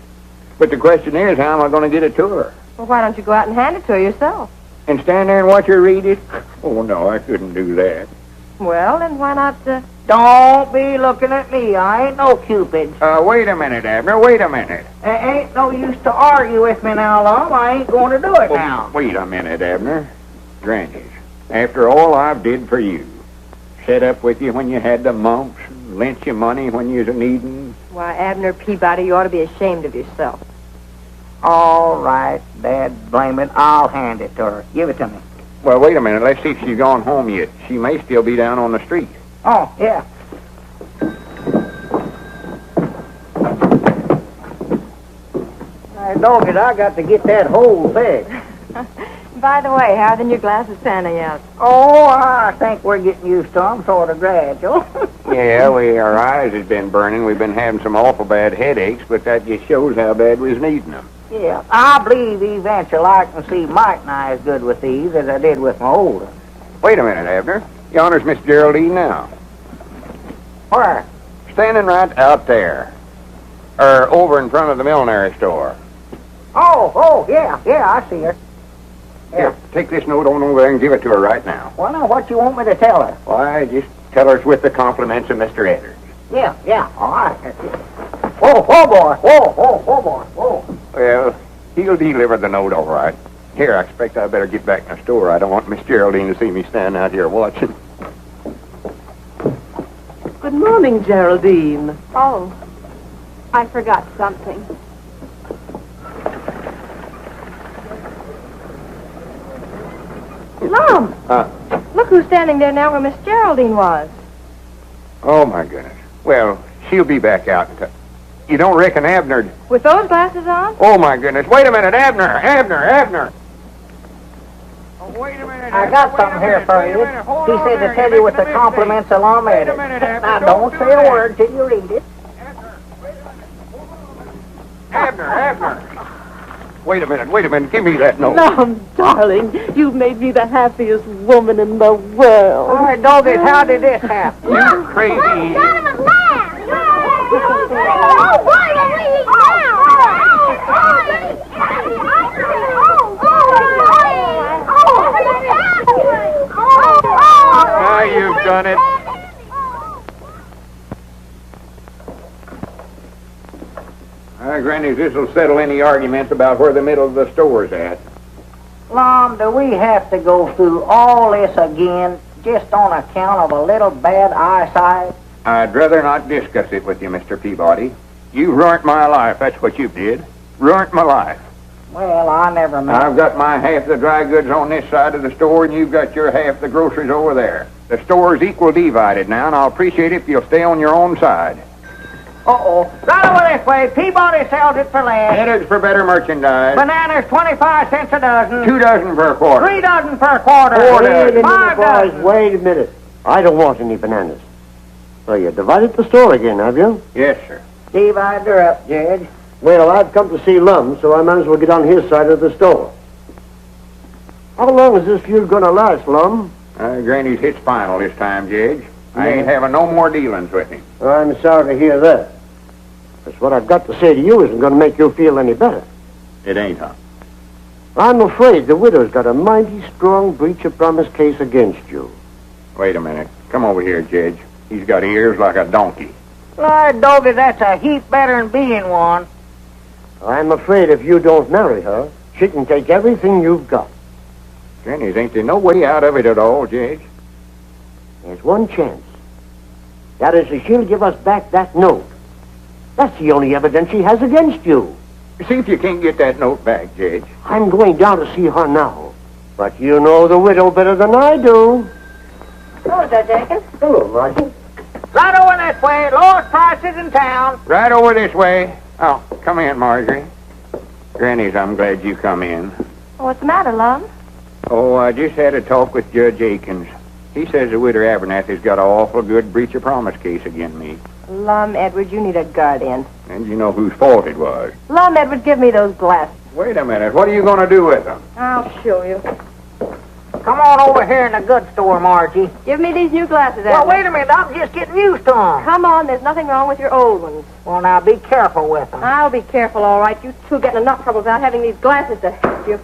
But the question is, how am I going to get it to her? Well, why don't you go out and hand it to her yourself? And stand there and watch her read it? Oh, no, I couldn't do that. Well, then why not Don't be looking at me. I ain't no Cupid. Wait a minute, Abner. Wait a minute. Ain't no use to argue with me now, Lum. I ain't going to do it now. Wait a minute, Abner. Grannies, after all I've did for you, set up with you when you had the mumps, and lent you money when you was a-needin'. Why, Abner Peabody, you ought to be ashamed of yourself. All right, Dad, blame it. I'll hand it to her. Give it to me. Well, wait a minute. Let's see if she's gone home yet. She may still be down on the street. Oh, yeah. Hey, dog it, I got to get that whole thing. By the way, how are the new glasses panning out? Oh, I think we're getting used to them, sort of gradual. Yeah, our eyes has been burning. We've been having some awful bad headaches, but that just shows how bad we was needing them. Yeah, I believe eventually I can see Mike nigh as good with these as I did with my old ones. Wait a minute, Abner. Yonder's Miss Geraldine now. Where? Standing right out there. Over in front of the millinery store. Oh, yeah, I see her. Here, take this note on over there and give it to her right now. Well, now, what you want me to tell her? Why, just tell her it's with the compliments of Mr. Edders. Yeah, all right. That's it. Whoa, boy. Whoa, boy. Well, he'll deliver the note all right. Here, I expect I better get back in the store. I don't want Miss Geraldine to see me standing out here watching. Good morning, Geraldine. Oh, I forgot something. Lum! Look who's standing there now where Miss Geraldine was. Oh, my goodness. Well, she'll be back out in You don't reckon Abner... With those glasses on? Oh, my goodness. Wait a minute, Abner. Oh, wait a minute. I got something here for you. He said to tell you with the compliments of Lum and Abner. Now, don't say a word till you read it. Abner. Wait a minute. Give me that note. Lum, darling, you've made me the happiest woman in the world. All right, doggies, how did this happen? You crazy. Now you've done it. Granny, this'll settle any arguments about where the middle of the store's at. Lum, do we have to go through all this again just on account of a little bad eyesight? I'd rather not discuss it with you, Mr. Peabody. You ruined my life, that's what you did. Ruined my life. Well, I never meant... I've got my half the dry goods on this side of the store, and you've got your half the groceries over there. The store's equal divided now, and I'll appreciate it if you'll stay on your own side. Uh-oh. Right over this way. Peabody sells it for less. Headers for better merchandise. Bananas, 25 cents a dozen. 2 dozen per quarter. 3 dozen per quarter. 4 dozen. 5 dozen. Wait a minute. I don't want any bananas. So you divided the store again, have you? Yes, sir. Divide her up, Judge. Well, I've come to see Lum, so I might as well get on his side of the store. How long is this feud going to last, Lum? Granny's hit final this time, Judge. I ain't having no more dealings with him. I'm sorry to hear that. Because what I've got to say to you isn't going to make you feel any better. It ain't, huh? I'm afraid the widow's got a mighty strong breach of promise case against you. Wait a minute. Come over here, Judge. He's got ears like a donkey. Lord, doggy, that's a heap better than being one. I'm afraid if you don't marry her, she can take everything you've got. Granny's ain't there no way out of it at all, Judge? There's one chance. That is, if she'll give us back that note. That's the only evidence she has against you. See if you can't get that note back, Judge. I'm going down to see her now. But you know the widow better than I do. Who's that, Jenkins? Hello, Marshal. Right over this way. Lowest prices in town. Right over this way. Oh, come in, Marjorie. Grannies, I'm glad you come in. What's the matter, Lum? Oh, I just had a talk with Judge Akins. He says the widow Abernathy's got an awful good breach of promise case against me. Lum, Edward, you need a guardian. And you know whose fault it was. Lum, Edward, give me those glasses. Wait a minute. What are you going to do with them? I'll show you. Come on over here in the goods store, Margie. Give me these new glasses, Well, Edward. wait a minute. I'm just getting used to them. Come on, there's nothing wrong with your old ones. Well, now, be careful with them. I'll be careful, all right. You two getting enough trouble without having these glasses to help you.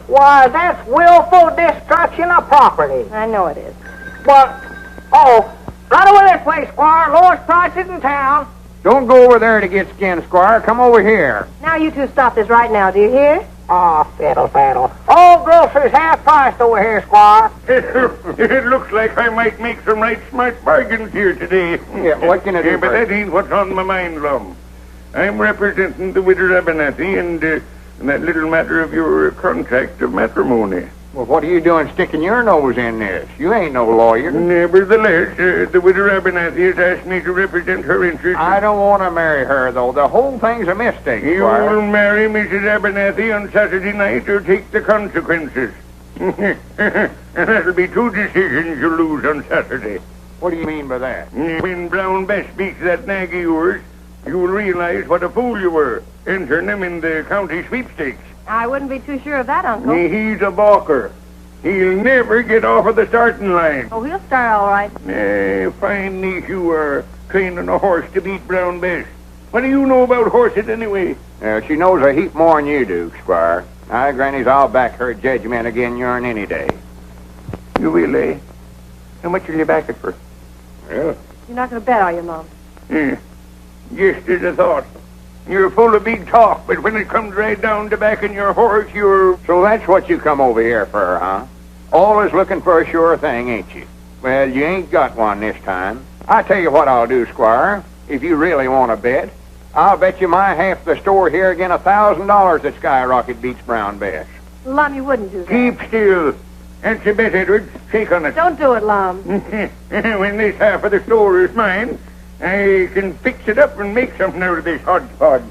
Why, that's willful destruction of property. I know it is. Well, Right over this way, Squire. Lowest prices in town. Don't go over there to get skinned, Squire. Come over here. Now you two stop this right now, do you hear? Ah, fiddle faddle. All groceries half priced over here, Squire. It looks like I might make some right smart bargains here today. Yeah, what can I do? But that ain't what's on my mind, Lum. I'm representing the widow Abernathy and that little matter of your contract of matrimony. Well, what are you doing sticking your nose in this? You ain't no lawyer. Nevertheless, the widow Abernathy has asked me to represent her interests. I don't want to marry her, though. The whole thing's a mistake, You Squire. will marry Mrs. Abernathy on Saturday night or take the consequences. And that'll be two decisions you lose on Saturday. What do you mean by that? When Brown Bess beats that nag of yours, you will realize what a fool you were, entering him in the county sweepstakes. I wouldn't be too sure of that, Uncle. He's a balker. He'll never get off of the starting line. Oh, he'll start all right. Fine niece you are, training a horse to beat Brown Bess. What do you know about horses anyway? She knows a heap more than you do, Squire. Grannies, I'll back her judgment again yourn any day. You will, eh? How much will you back it for? Well, You're not going to bet, are you, Mom? Just as I thought. You're full of big talk, but when it comes right down to backing your horse, you're... so that's what you come over here for, huh? Always looking for a sure thing, ain't you? Well, you ain't got one this time. I tell you what I'll do, Squire. If you really want to bet, I'll bet you my half the store here again $1,000 that Skyrocket beats Brown Bess. Lum, you wouldn't do that. Keep still. That's a bet, Edward. Shake on it. Don't do it, Lum. When this half of the store is mine, I can fix it up and make something out of this hodgepodge.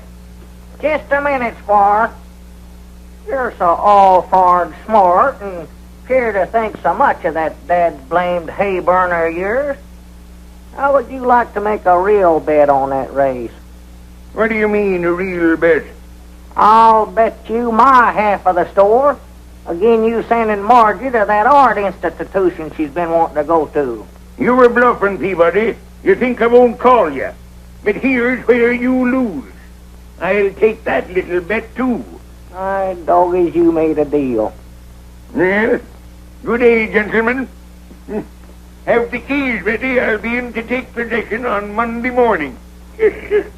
Just a minute, Squire. You're so all-farred smart and appear to think so much of that dad-blamed hay burner of yours. How would you like to make a real bet on that race? What do you mean, a real bet? I'll bet you my half of the store. Again, you sending Margie to that art institution she's been wanting to go to. You were bluffing, Peabody. You think I won't call you. But here's where you lose. I'll take that little bet, too. My doggies, you made a deal. Well, good day, gentlemen. Have the keys ready. I'll be in to take possession on Monday morning. Good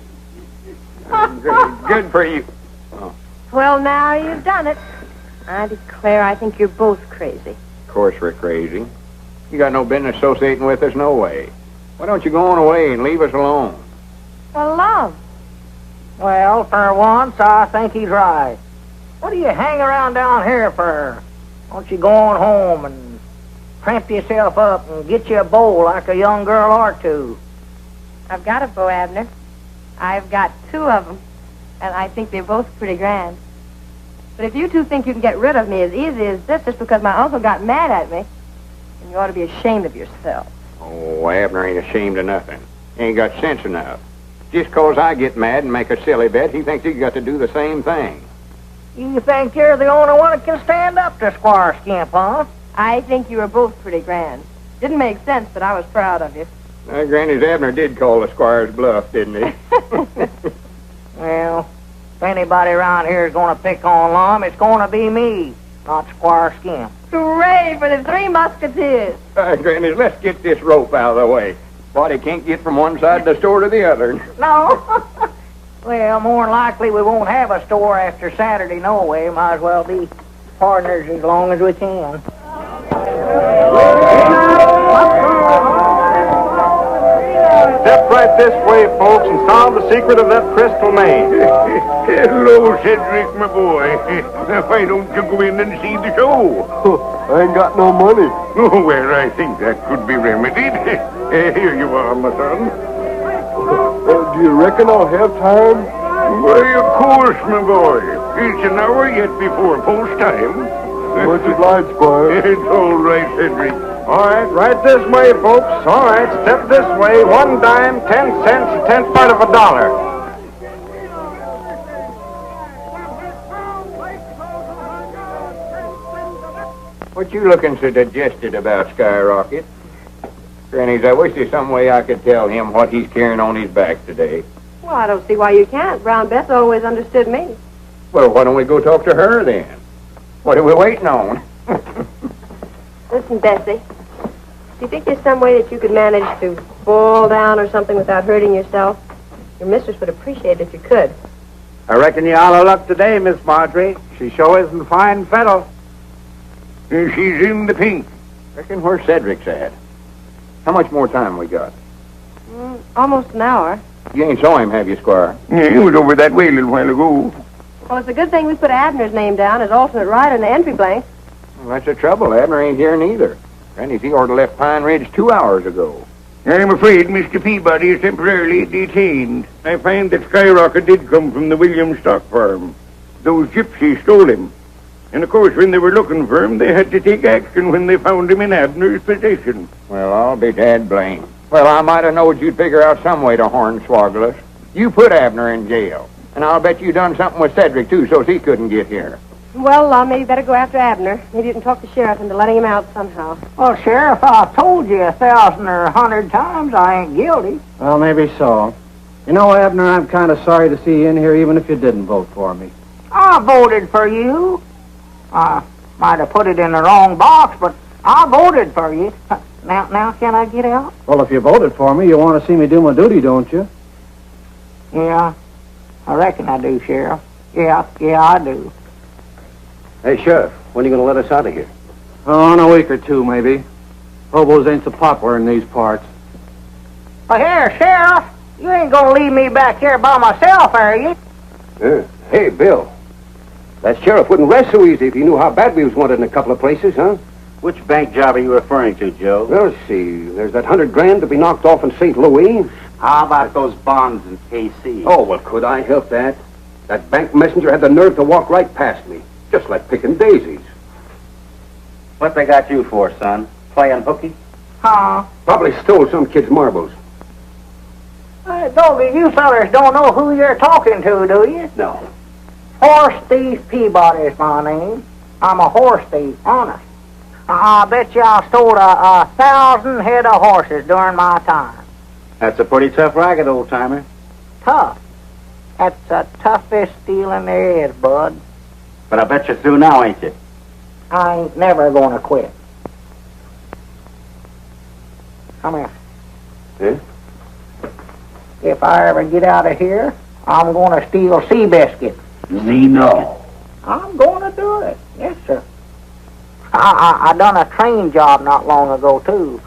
for you. Well, now you've done it. I declare I think you're both crazy. Of course we're crazy. You got no business associating with us, no way. Why don't you go on away and leave us alone? Well, Lum. Well, for once, I think he's right. What do you hang around down here for? Why don't you go on home and cramp yourself up and get you a bow like a young girl or two? I've got a bow, Abner. I've got two of them, and I think they're both pretty grand. But if you two think you can get rid of me as easy as this just because my uncle got mad at me, then you ought to be ashamed of yourself. Oh, Abner ain't ashamed of nothing. He ain't got sense enough. Just 'cause I get mad and make a silly bet, he thinks he's got to do the same thing. You think you're the only one that can stand up to Squire Skimp, huh? I think you were both pretty grand. Didn't make sense, but I was proud of you. Granny's Abner did call the squire's bluff, didn't he? Well, if anybody around here is going to pick on Lum, it's going to be me, not Squire Skimp. Hooray for the Three Musketeers! Granny, let's get this rope out of the way. Body can't get from one side of the store to the other. No. Well, more than likely we won't have a store after Saturday, no way. Might as well be partners as long as we can. Step right this way, folks, and solve the secret of that crystal maze. Hello, Cedric, my boy. Why don't you go in and see the show? I ain't got no money. Oh, well, I think that could be remedied. Here you are, my son. Do you reckon I'll have time? Why, of course, my boy. It's an hour yet before post time. Much obliged, Squire. It's all right, Cedric. All right, right this way, folks. All right, step this way. 1 dime, 10 cents, a tenth part of a dollar. What you looking so digested about, Skyrocket? Grannies, I wish there's some way I could tell him what he's carrying on his back today. Well, I don't see why you can't. Brown Bess always understood me. Well, why don't we go talk to her then? What are we waiting on? Listen, Bessie. Do you think there's some way that you could manage to fall down or something without hurting yourself? Your mistress would appreciate it if you could. I reckon you're out of luck today, Miss Marjorie. She sure isn't fine fettle. She's in the pink. Reckon where Cedric's at. How much more time we got? Almost an hour. You ain't saw him, have you, Squire? Yeah, he was over that way a little while ago. Well, it's a good thing we put Abner's name down as alternate rider in the entry blank. Well, that's the trouble. Abner ain't here neither. Granny, he ought to left Pine Ridge 2 hours ago. I'm afraid Mr. Peabody is temporarily detained. I find that Skyrocket did come from the Williams stock farm. Those gypsies stole him. And, of course, when they were looking for him, they had to take action when they found him in Abner's possession. Well, I'll be dad blamed. Well, I might have knowed you'd figure out some way to hornswoggle us. You put Abner in jail. And I'll bet you done something with Cedric, too, so he couldn't get here. Well, maybe you better go after Abner. Maybe you can talk the sheriff into letting him out somehow. Well, Sheriff, I've told you 1,000 or 100 times I ain't guilty. Well, maybe so. You know, Abner, I'm kind of sorry to see you in here, even if you didn't vote for me. I voted for you. I might have put it in the wrong box, but I voted for you. Now, can I get out? Well, if you voted for me, you want to see me do my duty, don't you? Yeah, I reckon I do, Sheriff. Yeah, I do. Hey, Sheriff, when are you going to let us out of here? Oh, in a week or two, maybe. Hobos ain't so popular in these parts. Well, here, Sheriff, you ain't going to leave me back here by myself, are you? Hey, Bill. That sheriff wouldn't rest so easy if he knew how bad we was wanted in a couple of places, huh? Which bank job are you referring to, Joe? Well, let's see. There's that $100,000 to be knocked off in St. Louis. How about those bonds in KC? Oh, well, could I help that? That bank messenger had the nerve to walk right past me, just like picking daisies. What they got you for, son? Playing hooky? Huh? Probably stole some kid's marbles. Hey, Doggy, you fellers don't know who you're talking to, do you? No. Horse Thief Peabody's my name. I'm a horse thief, honest. I bet you I stole 1,000 head of horses during my time. That's a pretty tough racket, old-timer. Tough? That's the toughest stealing there is, bud. But I bet you're through now, ain't you? I ain't never gonna quit. Come here. Eh? If I ever get out of here, I'm gonna steal Seabiscuit. No. I'm gonna do it. Yes, sir. I done a train job not long ago, too.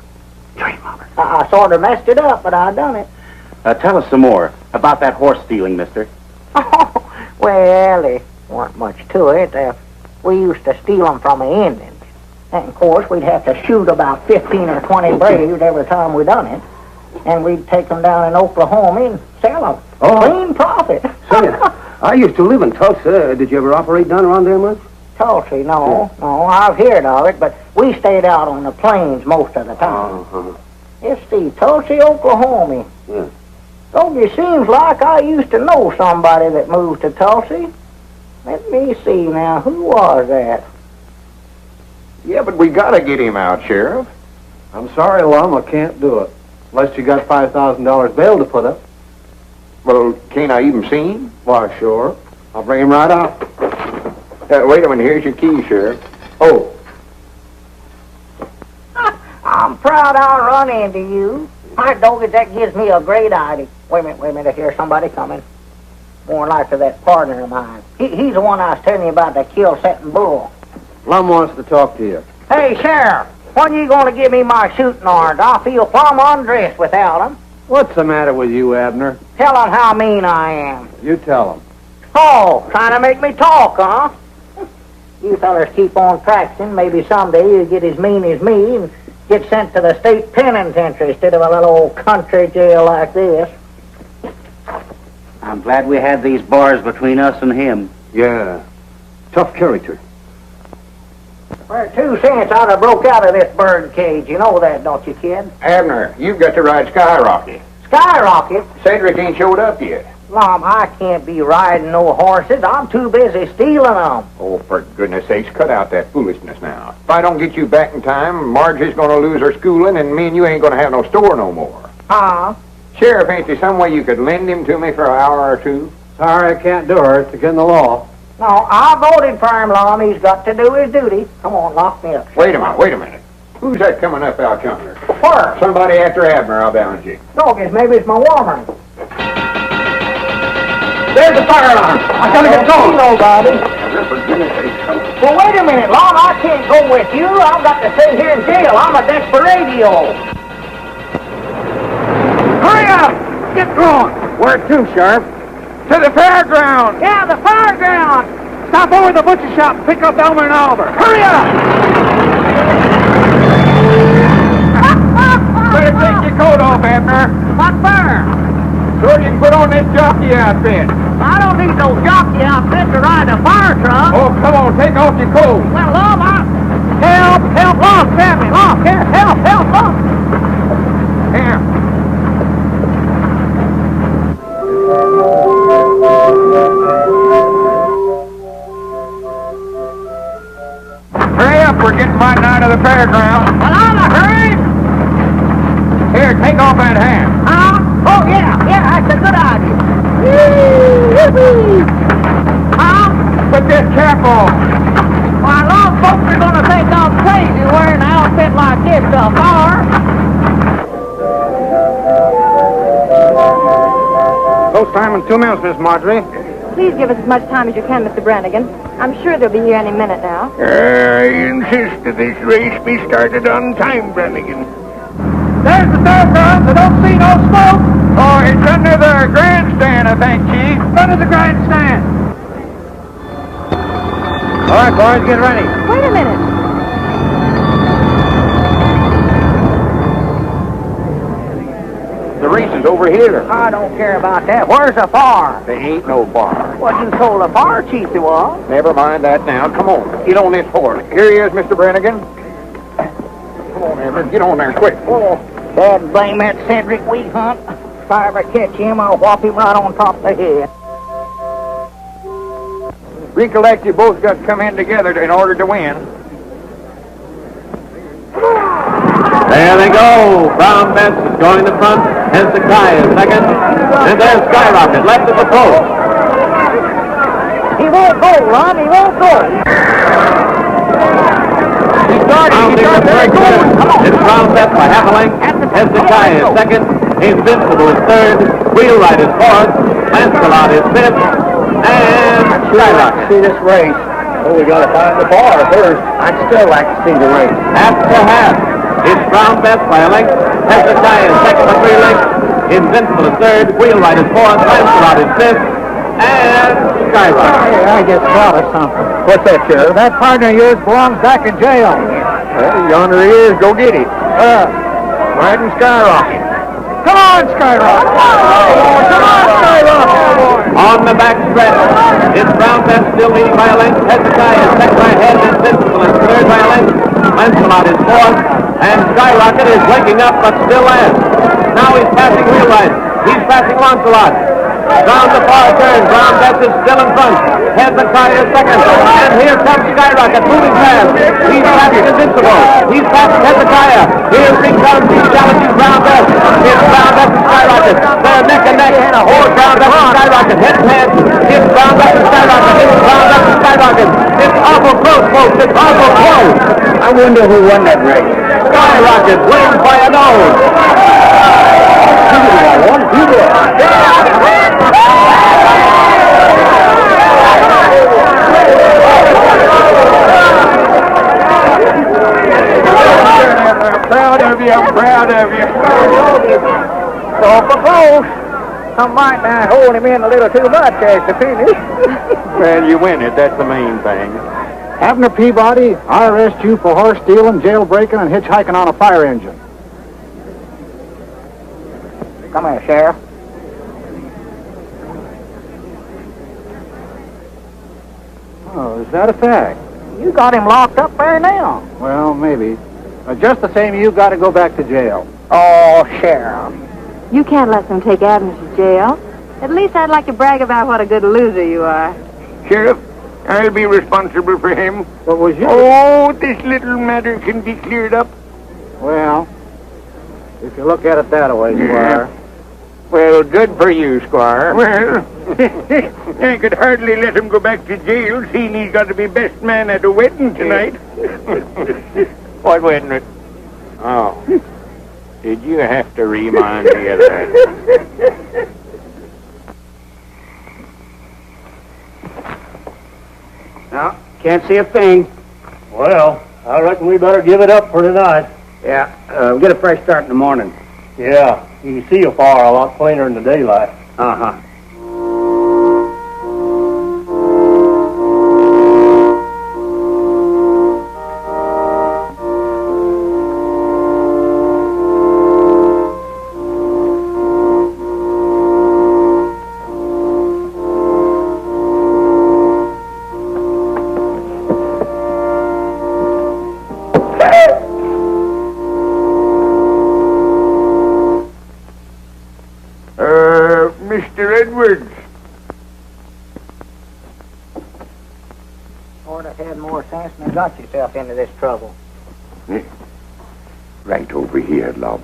Train robber. I sort of messed it up, but I done it. Tell us some more about that horse stealing, mister. Well, there wasn't much to it. We used to steal them from the Indians. And, of course, we'd have to shoot about 15 or 20 braves every time we done it. And we'd take them down in Oklahoma and sell them. Clean profit. Say, I used to live in Tulsa. Did you ever operate down around there much? Tulsa, no. I've heard of it, but we stayed out on the plains most of the time. Let's see, Tulsa, Oklahoma. Yeah. Don't it seems like I used to know somebody that moved to Tulsa. Let me see now, who was that? Yeah, but we gotta get him out, Sheriff. I'm sorry, Lum, I can't do it. Unless you got $5,000 bail to put up. Well, can't I even see him? Why, sure. I'll bring him right out. Wait a minute, here's your key, Sheriff. Oh. I'm proud I'll run into you. My doggy, that gives me a great idea. Wait a minute, I hear somebody coming. More likely that partner of mine. He's the one I was telling you about that kill-setting bull. Lum wants to talk to you. Hey, Sheriff, when you going to give me my shooting irons? I feel plumb undressed without them. What's the matter with you, Abner? Tell him how mean I am. You tell him. Oh, trying to make me talk, huh? You fellas keep on practicing. Maybe someday you'll get as mean as me and get sent to the state penitentiary instead of a little old country jail like this. I'm glad we had these bars between us and him. Yeah. Tough character. For 2 cents, I'd have broke out of this bird cage. You know that, don't you, kid? Abner, you've got to ride Skyrocket. Skyrocket? Cedric ain't showed up yet. Mom, I can't be riding no horses. I'm too busy stealing them. Oh, for goodness sakes, cut out that foolishness now. If I don't get you back in time, Marjorie's going to lose her schooling, and me and you ain't going to have no store no more. Huh? Sheriff, ain't there some way you could lend him to me for an hour or two? Sorry, I can't do her. It's against the law. No, I voted for him, Lom. He's got to do his duty. Come on, lock me up. Wait a minute. Who's that coming up out yonder? first? Somebody after Abner, I'll balance you. Doggone, maybe it's my warmer. There's the fire alarm. I gotta get going. Nobody. Well, wait a minute, Lum. I can't go with you. I've got to stay here in jail. I'm a desperadio. Hurry up! Get going! Where to, Sheriff? To the fairground! Yeah, the fairground. Stop over at the butcher shop and pick up Elmer and Oliver. Hurry up! Better take your coat off, Abner. What for? So you can put on this jockey outfit. I don't need no jockey outfit to ride a fire truck. Oh, come on, take off your coat. Well, Lum, help, Lum, grab me, Lum, here, help, Lum. Here. Hurry up, we're getting right now to the fairground. Well, I'm a hurry. Here, take off that hat. Huh? Oh, yeah, that's a good idea. Huh? Put this cap on. Why, Lum, folks are going to think I'm crazy wearing an outfit like this to a bar. Post time in 2 minutes, Miss Marjorie. Please give us as much time as you can, Mr. Brannigan. I'm sure they'll be here any minute now. I insist that this race be started on time, Brannigan. There's the fairgrounds. I don't see no smoke. Oh, it's under the grandstand, I think, Chief. Under the grandstand. All right, boys, get ready. Wait a minute. The race is over here. I don't care about that. Where's the bar? There ain't no bar. Well, you told the bar chief there was. Never mind that now. Come on. Get on this horse. Here he is, Mr. Brannigan. Come on, Abner. Get on there quick. Oh, Dad, blame that Cedric Wheat Hunt. If I ever catch him, I'll whop him right on top of the head. Recollect, you both got to come in together in order to win. There they go. Brown Bess is going to front. Hezekiah is second. And there's Skyrocket left at the post. He won't go, Ron. He won't go. He started. It's Brown Bess by half a length. Hezekiah is second. Invincible is third. Wheelwright is fourth. Lancelot is fifth. And Skyrocket. See this race. Oh, we got to find the bar first. I'd still like to see the race. Half to half. It's Brown Bess by a length. Hezekiah is second by 3 lengths. Invincible is third. Wheelwright is fourth. Lancelot is fifth. And Skyrocket. I just thought of something. What's that, Sheriff? That partner of yours belongs back in jail. Well, yonder he is. Go get him. Riding Skyrocket. Come on, Skyrocket. Come on, Skyrocket. On the back stretch, it's Brown Bess still leading by a length. Hezekiah is second by a head. Invincible is third by a length. Lancelot is fourth. And Skyrocket is waking up but still last. Now he's passing Wheelwright. He's passing Lancelot. Round the far turn, Brown Bess is still in front. Hezekiah is second. And here comes Skyrocket moving fast. He's passing Invincible. He's passing Hezekiah. Here he comes. He's challenging Brown Bess. It's Brown Bess and Skyrocket. They're neck and neck. It's Brown Bess and Skyrocket. Head to head. It's Brown Bess and Skyrocket. It's Brown Bess and Skyrocket. It's awful close, folks. It's awful close. I wonder who won that race. Skyrocket wins by a nose. I'm proud of you. So for close. Some might not hold him in a little too much as the finish. Well, you win it. That's the main thing. Abner Peabody, I arrest you for horse stealing, jailbreaking, and hitchhiking on a fire engine. Come here, Sheriff. Oh, is that a fact? You got him locked up there now. Well, maybe. Just the same, you got to go back to jail. Oh, Sheriff. You can't let them take Abner to jail. At least I'd like to brag about what a good loser you are. Sheriff, I'll be responsible for him. What was your... Oh, this little matter can be cleared up. Well, if you look at it that way, Squire. Well, good for you, Squire. Well, I could hardly let him go back to jail, seeing he's got to be best man at a wedding tonight. What wedding? Oh. Did you have to remind me of that? No, can't see a thing. Well, I reckon we better give it up for tonight. Yeah, we'll get a fresh start in the morning. Yeah, you can see afar a lot plainer in the daylight. Uh-huh. Mr. Edwards. Ought to have had more sense than got yourself into this trouble. Right over here, Lum.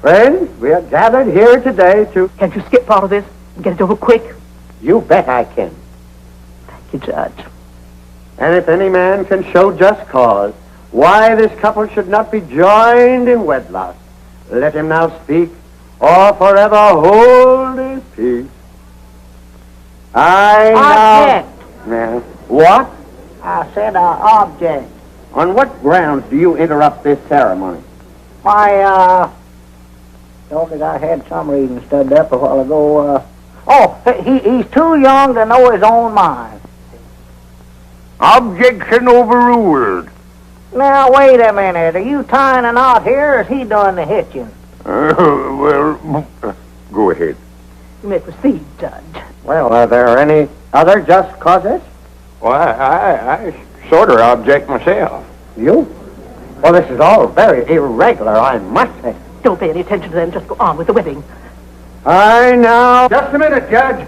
Friends, we are gathered here today to... Can't you skip part of this and get it over quick? You bet I can. Thank you, Judge. And if any man can show just cause why this couple should not be joined in wedlock, let him now speak, or forever hold his peace. Object. Yeah. What? I said object. On what grounds do you interrupt this ceremony? Why, told that I had some reading studied up a while ago. He's too young to know his own mind. Objection overruled. Now, wait a minute. Are you tying a knot here, or is he doing the hitching? Go ahead. You may proceed, Judge. Well, are there any other just causes? Well, I sort of object myself. You? Well, this is all very irregular, I must say. Don't pay any attention to them. Just go on with the wedding. I know. Just a minute, Judge.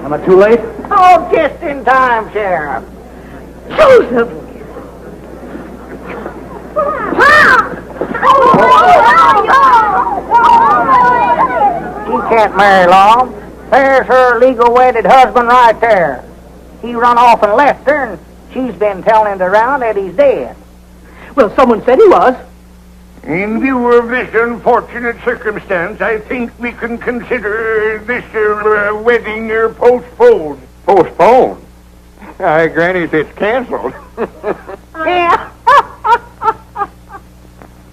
Am I too late? Oh, just in time, Sheriff. Joseph! She can't marry Lum. There's her legal wedded husband right there. He run off and left her, and she's been telling it around that he's dead. Well, someone said he was. In view of this unfortunate circumstance, I think we can consider this wedding postponed. Postponed? Granny's it's canceled. Yeah.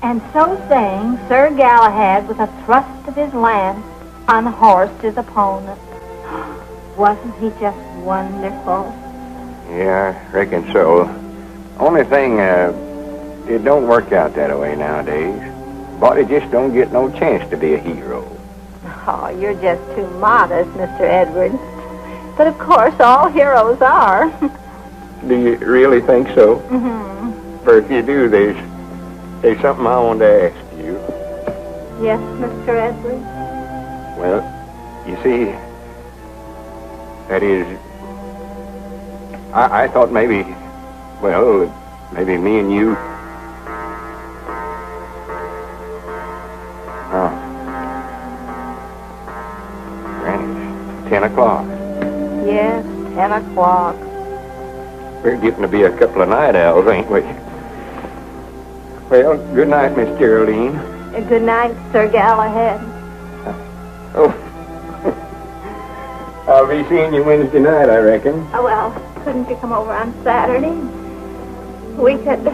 And so saying, Sir Galahad, with a thrust of his lance, unhorsed his opponent. Wasn't he just wonderful? Yeah, I reckon so. Only thing, it don't work out that way nowadays. Body just don't get no chance to be a hero. Oh, you're just too modest, Mr. Edwards. But of course, all heroes are. Do you really think so? Mm-hmm. For if you do, there's something I want to ask you. Yes, Mr. Edwards? Well, you see, that is, I thought maybe me and you... Oh. Granny, 10 o'clock. Yes, 10 o'clock. We're getting to be a couple of night owls, ain't we? Well, good night, Miss Geraldine. Good night, Sir Galahad. Oh. I'll be seeing you Wednesday night, I reckon. Oh, well, couldn't you come over on Saturday? We could...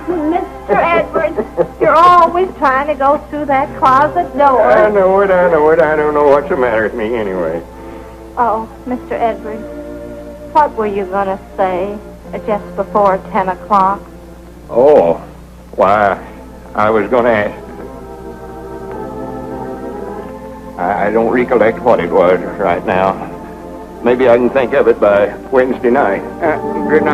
Mr. Edwards, you're always trying to go through that closet door. I know it. I don't know what's the matter with me anyway. Oh, Mr. Edwards, what were you going to say just before 10 o'clock? Oh, why, I was going to ask... I don't recollect what it was right now. Maybe I can think of it by Wednesday night. Good night.